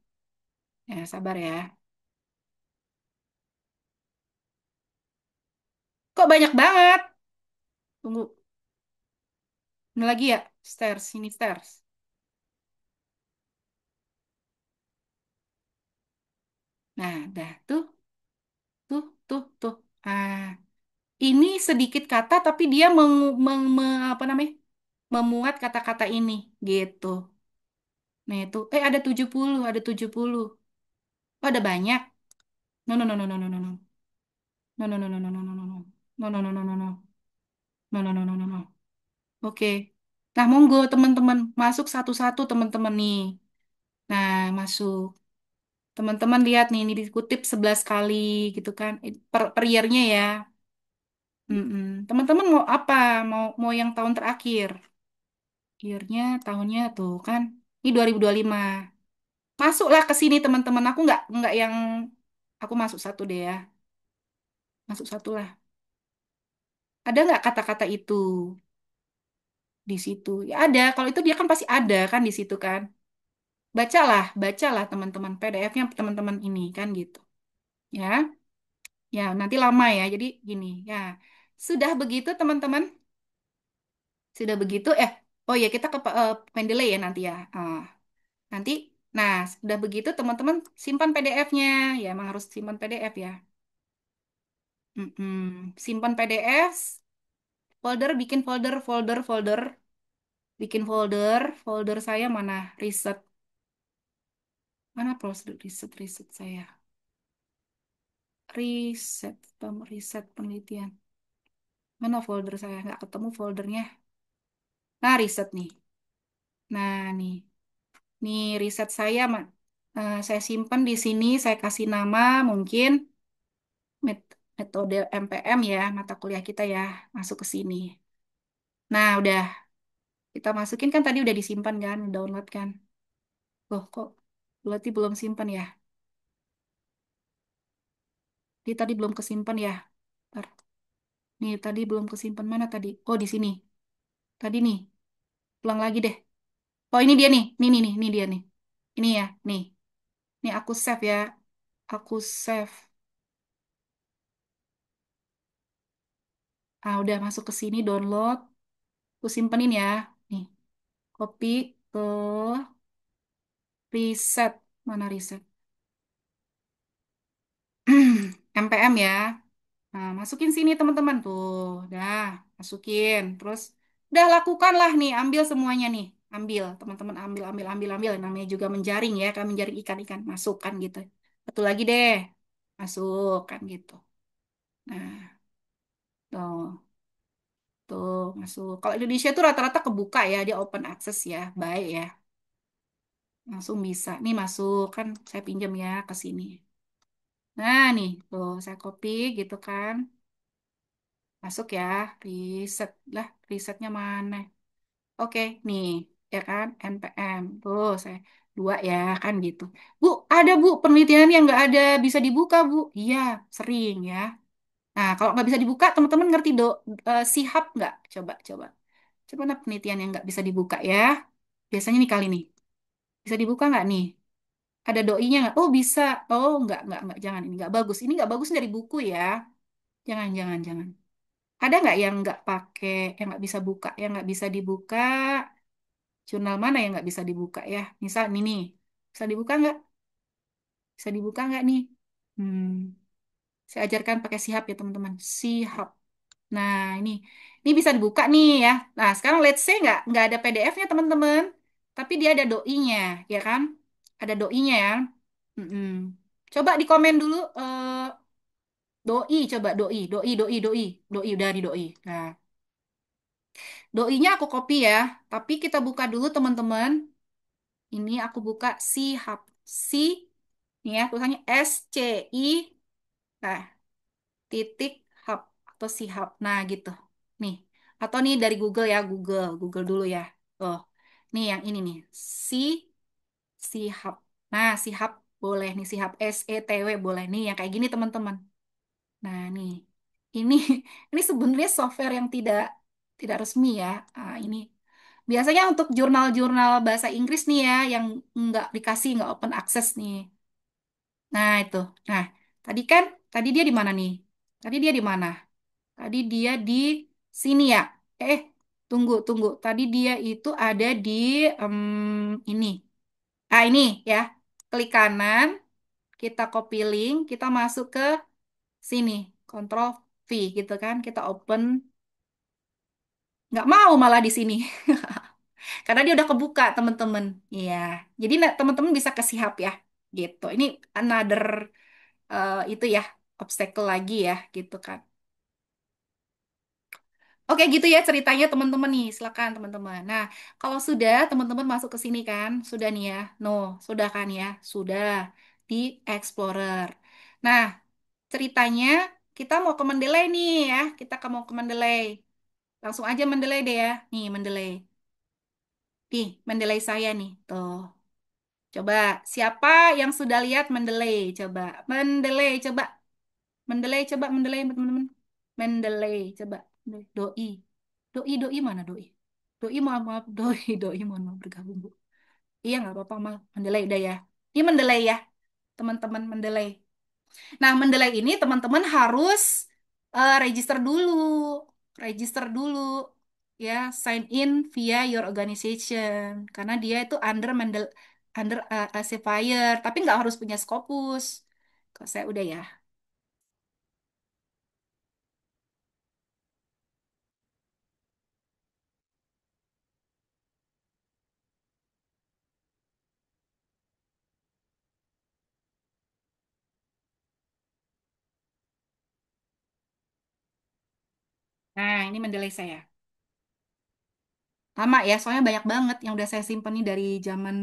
Ya, sabar ya. Kok banyak banget? Tunggu. Ini lagi ya? Stairs, ini stairs. Nah, dah tuh, tuh. Ah. Ini sedikit kata tapi dia apa namanya? Memuat kata-kata ini gitu. Nah, itu ada 70, ada 70. Oh, ada banyak. No, no, no, no, no, no, no, no. No, no, no, no, no, no, no, no, no. No, no, no, no, no, no. No, no, no, no, no, no. Oke. Nah, monggo teman-teman masuk satu-satu teman-teman nih. Nah, masuk. Teman-teman lihat nih, ini dikutip 11 kali gitu kan. Per year-nya ya. Mm-mm. Teman-teman mau apa? Mau yang tahun terakhir? Year-nya, tahunnya tuh kan. Ini 2025. Masuklah ke sini teman-teman. Aku nggak yang aku masuk satu deh ya. Masuk satu lah. Ada nggak kata-kata itu di situ? Ya ada. Kalau itu dia kan pasti ada kan di situ kan. Bacalah teman-teman. PDF-nya teman-teman ini kan gitu. Ya, ya nanti lama ya. Jadi gini ya. Sudah begitu teman-teman. Sudah begitu. Oh ya kita ke Mendeley ya nanti ya. Nanti, nah, sudah begitu teman-teman simpan PDF-nya. Ya, emang harus simpan PDF ya. Simpan PDF, bikin bikin folder saya mana? Riset, mana prosedur riset saya? Riset penelitian. Mana folder saya? Nggak ketemu foldernya. Nah, riset nih. Nah, nih riset saya, saya simpan di sini. Saya kasih nama mungkin. metode MPM ya, mata kuliah kita ya, masuk ke sini. Nah, udah kita masukin kan tadi udah disimpan kan, download kan. Loh, kok berarti belum simpan ya? Dia tadi belum kesimpan ya. Ntar. Nih, tadi belum kesimpan mana tadi? Oh, di sini. Tadi nih, pulang lagi deh. Oh, ini dia nih. Nih, ini dia nih. Ini ya, nih. Nih aku save ya. Aku save. Ah, udah masuk ke sini, download. Aku simpenin ya. Nih, copy ke reset. Mana reset? MPM ya. Nah, masukin sini teman-teman tuh. Dah, masukin. Terus udah lakukanlah nih, ambil semuanya nih. Ambil, teman-teman ambil. Namanya juga menjaring ya, kan menjaring ikan-ikan. Masukkan gitu. Satu lagi deh. Masukkan gitu. Nah, tuh, tuh masuk. Kalau Indonesia tuh rata-rata kebuka ya, dia open access ya. Baik ya. Langsung bisa. Nih masuk kan saya pinjam ya ke sini. Nah, nih, tuh saya copy gitu kan. Masuk ya, reset lah, resetnya mana? Oke, nih, ya kan, NPM. Tuh, saya dua ya, kan gitu. Bu, ada Bu, penelitian yang nggak ada bisa dibuka, Bu. Iya, sering ya. Nah, kalau nggak bisa dibuka, teman-teman ngerti sihab nggak? Coba, coba. Coba nah, penelitian yang nggak bisa dibuka ya. Biasanya nih kali nih. Bisa dibuka nggak nih? Ada doinya nggak? Oh, bisa. Oh, nggak. Jangan, ini nggak bagus. Ini nggak bagus dari buku ya. Jangan. Ada nggak yang nggak pakai, yang nggak bisa buka, yang nggak bisa dibuka? Jurnal mana yang nggak bisa dibuka ya? Misal ini, bisa dibuka nggak? Bisa dibuka nggak nih? Hmm, saya ajarkan pakai sihab ya teman-teman. Sihab. Nah ini bisa dibuka nih ya. Nah sekarang let's say nggak ada PDF-nya teman-teman, tapi dia ada doinya, ya kan? Ada doinya ya. Mm-mm. Coba di komen dulu doi, coba doi dari doi. Nah doinya aku copy ya, tapi kita buka dulu teman-teman. Ini aku buka Sihab. Si, ini ya, tulisannya SCI, nah, titik hub atau Sihab. Nah, gitu. Nih. Atau nih dari Google ya, Google dulu ya. Oh, nih yang ini nih. Si, Sihab. Nah, Sihab boleh nih, Sihab SETW boleh nih, yang kayak gini teman-teman. Nah, nih. Ini ini sebenarnya software yang tidak resmi ya. Ah, ini biasanya untuk jurnal-jurnal bahasa Inggris nih ya, yang nggak open access nih. Nah itu. Nah tadi kan, tadi dia di mana nih? Tadi dia di mana? Tadi dia di sini ya. Eh, tunggu. Tadi dia itu ada di ini. Ah ini ya. Klik kanan, kita copy link, kita masuk ke sini. Control V gitu kan. Kita open. Nggak mau malah di sini. Karena dia udah kebuka teman-teman. Iya. Jadi teman-teman bisa kesihap ya. Gitu. Ini another itu ya obstacle lagi ya gitu kan. Oke gitu ya ceritanya teman-teman nih. Silakan teman-teman. Nah, kalau sudah teman-teman masuk ke sini kan, sudah nih ya. No, sudah kan ya? Sudah di Explorer. Nah, ceritanya kita mau ke Mendeley nih ya. Mau ke Mendeley. Langsung aja Mendeley deh ya. Nih, Mendeley. Nih, Mendeley saya nih. Tuh. Coba siapa yang sudah lihat Mendeley? Coba Mendeley, coba Mendeley teman-teman. Mendeley, coba doi. Doi mana doi? Doi maaf doi mohon maaf bergabung Bu. Iya nggak apa-apa mal. Mendeley udah ya. Ini Mendeley ya, teman-teman Mendeley. Nah, Mendeley ini teman-teman harus register dulu. Register dulu ya, sign in via your organization karena dia itu under Elsevier, tapi nggak harus punya Scopus. Kalau saya udah ya. Nah, ini Mendeley saya. Lama ya, soalnya banyak banget yang udah saya simpen nih dari zaman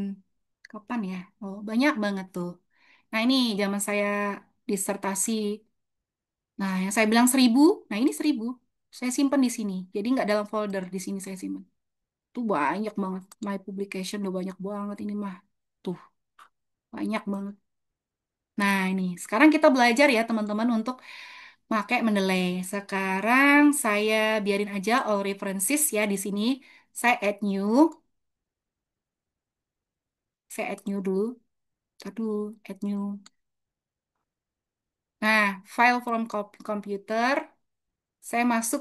kapan ya? Oh, banyak banget tuh. Nah, ini zaman saya disertasi. Nah, yang saya bilang 1.000, nah ini 1.000. Saya simpan di sini. Jadi nggak dalam folder, di sini saya simpan. Tuh banyak banget. My publication udah banyak banget ini mah. Tuh, banyak banget. Nah, ini. Sekarang kita belajar ya teman-teman untuk pakai Mendeley. Sekarang saya biarin aja all references ya di sini. Saya add new. Saya add new dulu. Aduh, add new. Nah, file from computer. Saya masuk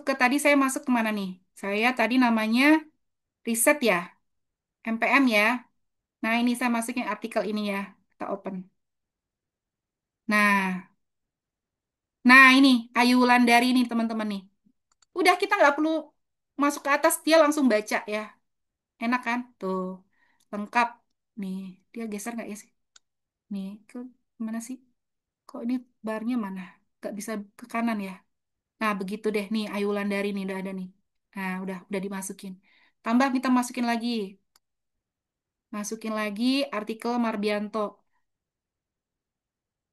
kemana nih? Saya tadi namanya riset ya, MPM ya. Nah, ini saya masukin artikel ini ya. Kita open. Nah, nah ini Ayu Wulandari ini teman-teman nih. Udah kita nggak perlu masuk ke atas, dia langsung baca ya. Enak kan? Tuh, lengkap. Nih, dia geser nggak ya sih? Nih, ke mana sih? Kok ini barnya mana? Nggak bisa ke kanan ya? Nah, begitu deh. Nih, Ayu Wulandari nih udah ada nih. Nah, udah dimasukin. Tambah kita masukin lagi. Masukin lagi artikel Marbianto.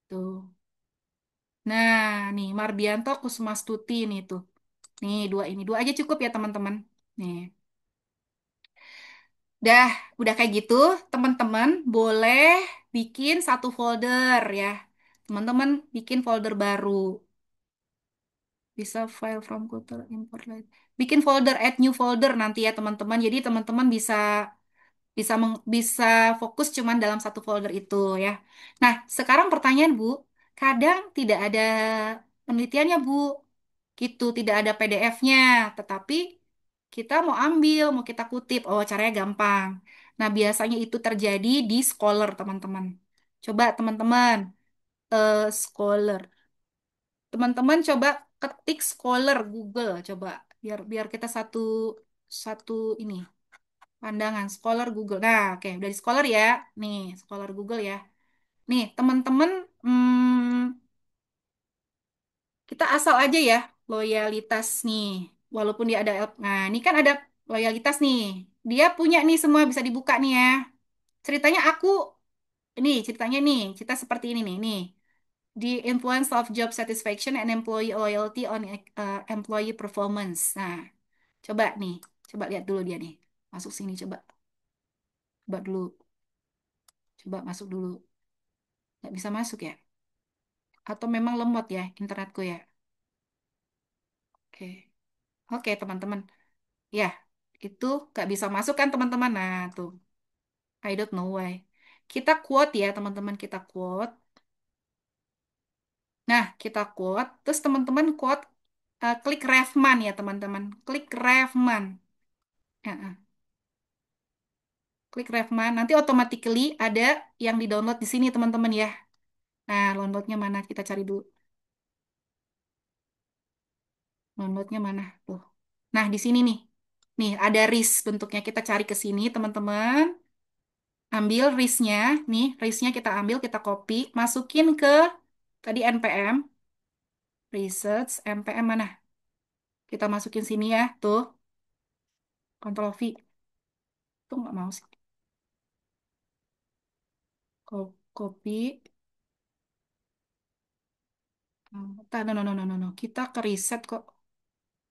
Tuh. Nah, nih Marbianto Kusmastuti nih tuh. Nih dua ini. Dua aja cukup ya teman-teman. Nih. Dah, udah kayak gitu, teman-teman boleh bikin satu folder ya. Teman-teman bikin folder baru. Bisa file from Google import lagi. Bikin folder, add new folder nanti ya teman-teman. Jadi teman-teman bisa bisa fokus cuman dalam satu folder itu ya. Nah, sekarang pertanyaan Bu, kadang tidak ada penelitiannya Bu, gitu, tidak ada PDF-nya, tetapi kita mau ambil, mau kita kutip, oh caranya gampang. Nah, biasanya itu terjadi di Scholar teman-teman. Coba teman-teman, Scholar, teman-teman coba ketik Scholar Google, coba biar biar kita satu satu ini pandangan Scholar Google. Nah, oke, udah di Scholar ya. Nih, Scholar Google ya. Nih, teman-teman, kita asal aja ya loyalitas nih. Walaupun dia ada, nah ini kan ada loyalitas nih. Dia punya nih semua bisa dibuka nih ya. Ceritanya ini ceritanya nih, cerita seperti ini nih. Nih, the influence of job satisfaction and employee loyalty on employee performance. Nah, coba nih, coba lihat dulu dia nih. Masuk sini coba, coba dulu, coba masuk dulu. Nggak bisa masuk ya? Atau memang lemot ya internetku ya? Oke, oke teman-teman. Ya, itu nggak bisa masuk kan teman-teman. Nah, tuh, I don't know why. Kita quote ya teman-teman, kita quote. Nah, kita quote. Terus teman-teman quote, klik Refman ya teman-teman. Klik Refman. Ya, klik Refman. Nanti automatically ada yang di-download di sini teman-teman ya. Nah, downloadnya mana? Kita cari dulu. Downloadnya mana? Tuh. Nah, di sini nih. Nih, ada RIS bentuknya. Kita cari ke sini, teman-teman. Ambil RIS-nya. Nih, RIS-nya kita ambil, kita copy. Masukin ke tadi NPM. Research, NPM mana? Kita masukin sini ya. Tuh, Ctrl V. Tuh nggak mau sih. Copy. No, no, no, no, no, no. Kita ke reset kok.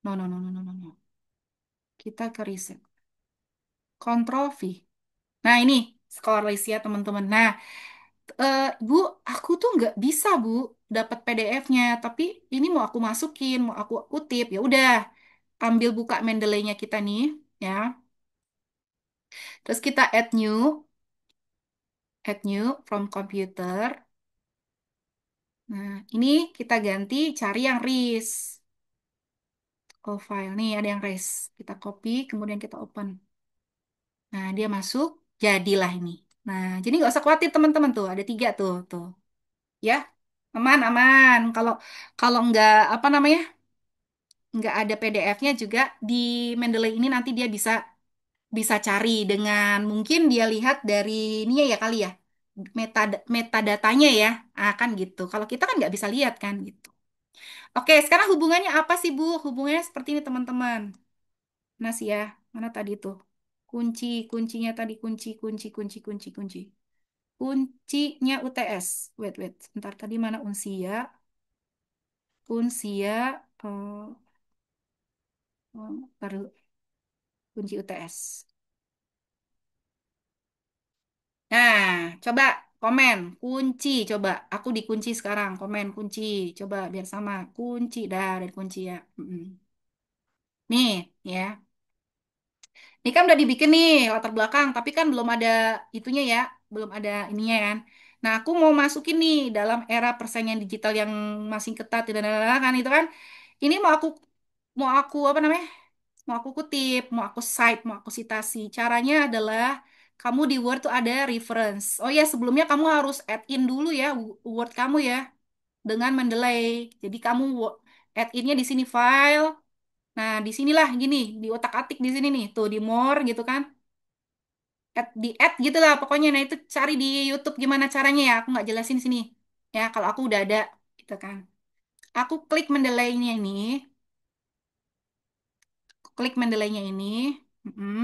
No, no, no, no, no, no, no. Kita ke reset. Ctrl V. Nah, ini skor list ya, teman-teman. Nah, Bu, aku tuh nggak bisa, Bu, dapat PDF-nya. Tapi ini mau aku masukin, mau aku kutip. Ya udah, ambil buka Mendeley-nya kita nih, ya. Terus kita add new from computer. Nah, ini kita ganti cari yang RIS. Oh, file. Nih, ada yang RIS. Kita copy, kemudian kita open. Nah, dia masuk, jadilah ini. Nah, jadi nggak usah khawatir teman-teman tuh. Ada tiga tuh. Ya, aman, aman. Kalau kalau nggak apa namanya, nggak ada PDF-nya juga di Mendeley ini nanti dia bisa bisa cari dengan mungkin dia lihat dari ini ya kali ya metadatanya ya, kan gitu. Kalau kita kan nggak bisa lihat kan gitu. Oke, sekarang hubungannya apa sih Bu? Hubungannya seperti ini teman-teman. Mana sih ya? Mana tadi tuh? Kuncinya tadi kunci. Kuncinya UTS. Wait. Sebentar tadi mana Unsia? Unsia, baru kunci UTS. Nah, coba komen kunci, coba. Aku dikunci sekarang. Komen kunci, coba biar sama. Kunci dah dari kunci ya. Mm-mm. Nih, ya. Ini kan udah dibikin nih latar belakang, tapi kan belum ada itunya ya, belum ada ininya kan. Nah, aku mau masukin nih dalam era persaingan digital yang masih ketat dan kan itu kan. Ini mau aku apa namanya? Mau aku kutip, mau aku cite, mau aku citasi. Caranya adalah kamu di Word tuh ada reference. Oh ya, sebelumnya kamu harus add in dulu ya Word kamu ya dengan Mendeley. Jadi kamu add innya di sini file. Nah, di sinilah gini, di otak-atik di sini nih, tuh di more gitu kan. Add gitu lah pokoknya. Nah, itu cari di YouTube gimana caranya ya. Aku nggak jelasin sini. Ya, kalau aku udah ada gitu kan. Aku klik Mendeley-nya ini, klik Mendeley-nya ini. Mm-mm.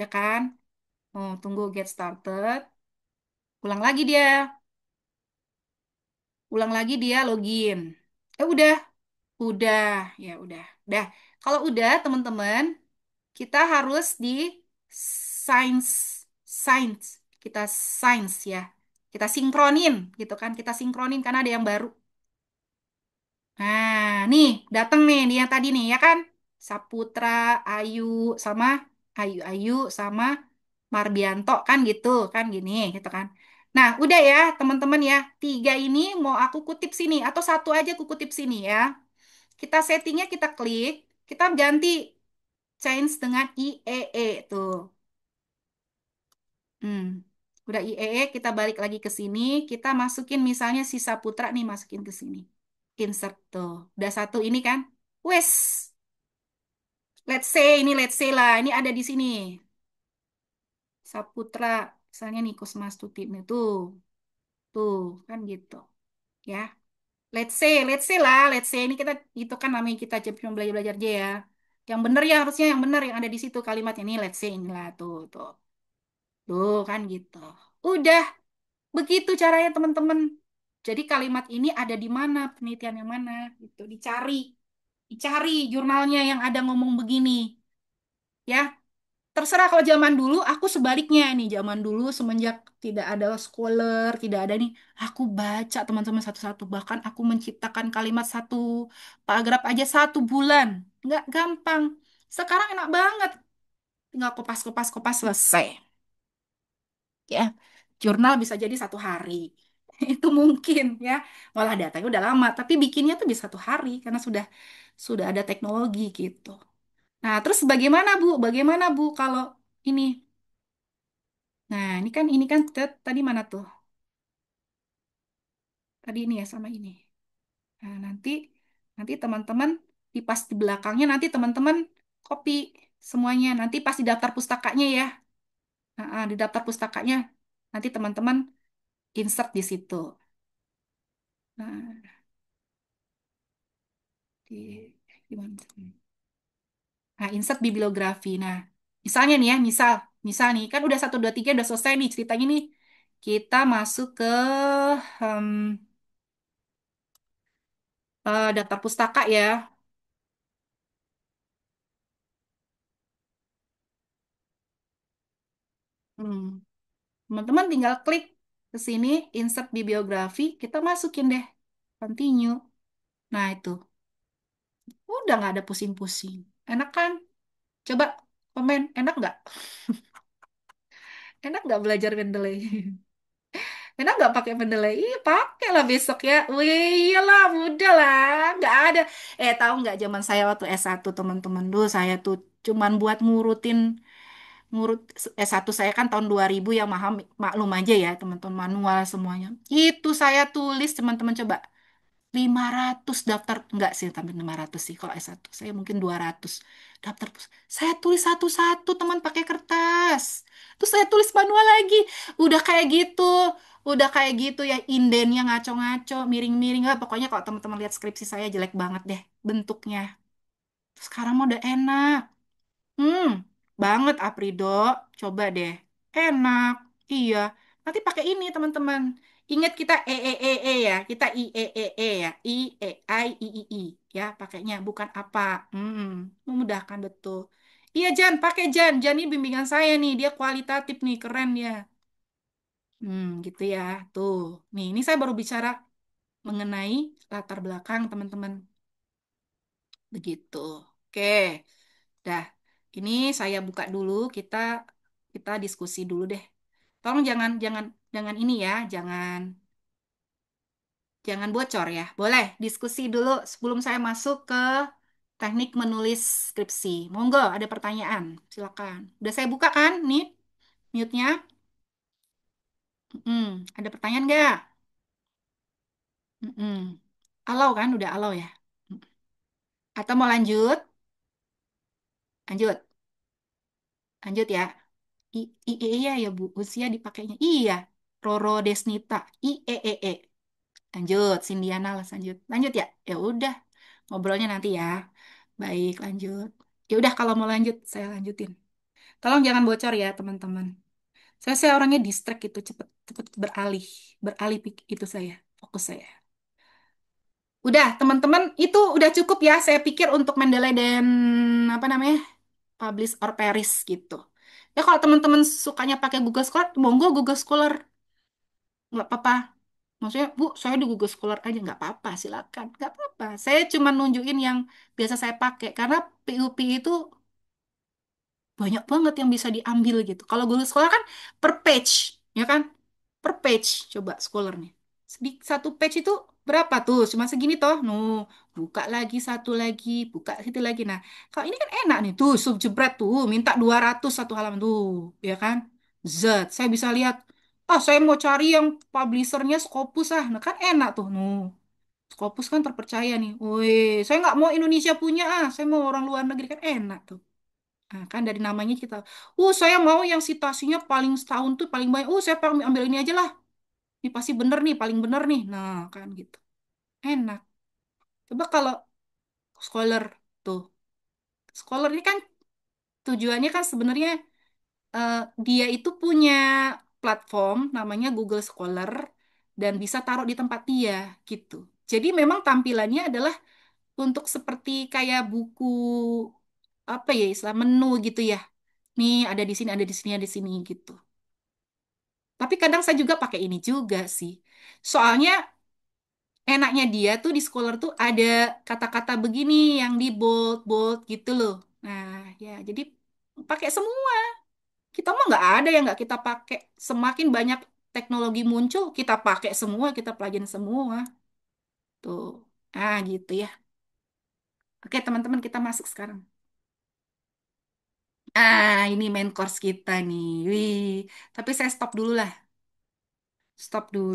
Ya kan? Oh, tunggu get started. Ulang lagi dia. Ulang lagi dia login. Udah. Udah. Ya udah. Udah. Kalau udah, teman-teman, kita harus di science. Science. Kita science ya. Kita sinkronin gitu kan. Kita sinkronin karena ada yang baru. Nah, nih datang nih dia yang tadi nih ya kan. Saputra, Ayu sama Ayu sama Marbianto kan gitu kan gini gitu kan. Nah, udah ya teman-teman ya. Tiga ini mau aku kutip sini atau satu aja aku kutip sini ya. Kita settingnya kita klik, kita ganti change dengan IEE tuh. Hmm. Udah IEE kita balik lagi ke sini, kita masukin misalnya si Saputra nih masukin ke sini. Insert tuh. Udah satu ini kan. Wes, let's say lah, ini ada di sini. Saputra, misalnya nih Kusmas Tuti nih tuh kan gitu. Ya, let's say lah, let's say ini kita itu kan namanya kita cuma belajar-belajar aja ya. Yang bener ya harusnya yang bener yang ada di situ kalimatnya ini let's say inilah tuh kan gitu. Udah begitu caranya teman-teman. Jadi kalimat ini ada di mana penelitian yang mana gitu dicari jurnalnya yang ada ngomong begini ya. Terserah kalau zaman dulu aku sebaliknya nih zaman dulu semenjak tidak ada scholar tidak ada nih aku baca teman-teman satu-satu bahkan aku menciptakan kalimat satu paragraf aja 1 bulan nggak gampang. Sekarang enak banget tinggal kopas selesai ya. Jurnal bisa jadi 1 hari itu mungkin ya, malah datanya udah lama tapi bikinnya tuh bisa 1 hari karena sudah ada teknologi gitu. Nah, terus bagaimana Bu kalau ini? Nah, ini kan tadi mana tuh? Tadi ini ya sama ini. Nah, nanti teman-teman di pas di belakangnya nanti teman-teman copy semuanya. Nanti pas di daftar pustakanya ya. Nah, di daftar pustakanya nanti teman-teman insert di situ. Nah, gimana? Nah, insert bibliografi. Nah, misalnya nih ya, misal nih kan udah 1 2 3 udah selesai nih ceritanya nih. Kita masuk ke em, daftar pustaka ya. Hmm. Teman-teman tinggal klik ke sini, insert bibliografi, kita masukin deh, continue. Nah itu, udah nggak ada pusing-pusing. Enak kan? Coba komen, enak nggak? Enak nggak belajar Mendeley? Enak nggak pakai Mendeley? Ih, pakai lah besok ya. Wih, iyalah, udah lah, nggak ada. Tahu nggak zaman saya waktu S1 teman-teman dulu saya tuh cuman buat ngurut S1 saya kan tahun 2000 yang mahal maklum aja ya teman-teman manual semuanya. Itu saya tulis teman-teman coba 500 daftar enggak sih sampai 500 sih kalau S1 saya mungkin 200 daftar saya tulis satu-satu teman pakai kertas terus saya tulis manual lagi udah kayak gitu udah kayak gitu ya indennya ngaco-ngaco miring-miring lah pokoknya kalau teman-teman lihat skripsi saya jelek banget deh bentuknya. Sekarang mah udah enak. Hmm, banget Aprido. Coba deh. Enak. Iya. Nanti pakai ini teman-teman. Ingat kita ya, kita ya, I, ya pakainya bukan apa. Memudahkan betul. Iya Jan, pakai Jan. Jan ini bimbingan saya nih, dia kualitatif nih, keren dia. Gitu ya. Tuh. Nih, ini saya baru bicara mengenai latar belakang teman-teman. Begitu. Oke. Dah. Ini saya buka dulu, kita kita diskusi dulu deh. Tolong jangan jangan jangan ini ya, jangan bocor ya. Boleh diskusi dulu sebelum saya masuk ke teknik menulis skripsi. Monggo, ada pertanyaan. Silakan. Udah saya buka kan nih mute-nya? Ada pertanyaan nggak? Mm-mm. Alau kan? Udah alau ya? Atau mau lanjut? Lanjut. Lanjut ya. Iya ya Bu, usia dipakainya. Iya. Roro Desnita. I. Lanjut, Cindiana lah lanjut. Lanjut ya? Ya udah, ngobrolnya nanti ya. Baik, lanjut. Ya udah kalau mau lanjut, saya lanjutin. Tolong jangan bocor ya, teman-teman. Saya orangnya distract gitu, cepet cepet beralih, itu saya, fokus saya. Udah, teman-teman, itu udah cukup ya. Saya pikir untuk Mendeley dan apa namanya, publish or perish gitu. Ya kalau teman-teman sukanya pakai Google Scholar, monggo Google Scholar, nggak apa-apa. Maksudnya, Bu, saya di Google Scholar aja nggak apa-apa, silakan, nggak apa-apa. Saya cuma nunjukin yang biasa saya pakai karena PUP itu banyak banget yang bisa diambil gitu. Kalau Google Scholar kan per page, ya kan? Per page, coba Scholar nih. Satu page itu berapa tuh? Cuma segini toh. Buka lagi satu lagi, buka situ lagi. Nah, kalau ini kan enak nih tuh, subjebret tuh, minta 200 satu halaman tuh, ya kan? Saya bisa lihat. Ah, saya mau cari yang publishernya Scopus ah. Nah, kan enak tuh. Scopus kan terpercaya nih. Wih, saya nggak mau Indonesia punya ah. Saya mau orang luar negeri kan enak tuh. Nah, kan dari namanya kita, saya mau yang citasinya paling setahun tuh paling banyak. Saya ambil ini aja lah. Ini pasti bener nih, paling bener nih. Nah, kan gitu. Enak. Coba kalau scholar tuh. Scholar ini kan tujuannya kan sebenarnya eh, dia itu punya platform namanya Google Scholar dan bisa taruh di tempat dia gitu. Jadi memang tampilannya adalah untuk seperti kayak buku apa ya, istilah menu gitu ya. Nih ada di sini, ada di sini, ada di sini gitu. Tapi kadang saya juga pakai ini juga sih. Soalnya enaknya dia tuh di Scholar tuh ada kata-kata begini yang di bold gitu loh. Nah, ya jadi pakai semua. Kita mah nggak ada yang nggak kita pakai. Semakin banyak teknologi muncul, kita pakai semua, kita pelajarin semua. Tuh. Gitu ya. Oke, teman-teman kita masuk sekarang. Ini main course kita nih. Wih, tapi saya stop dulu lah. Stop dulu.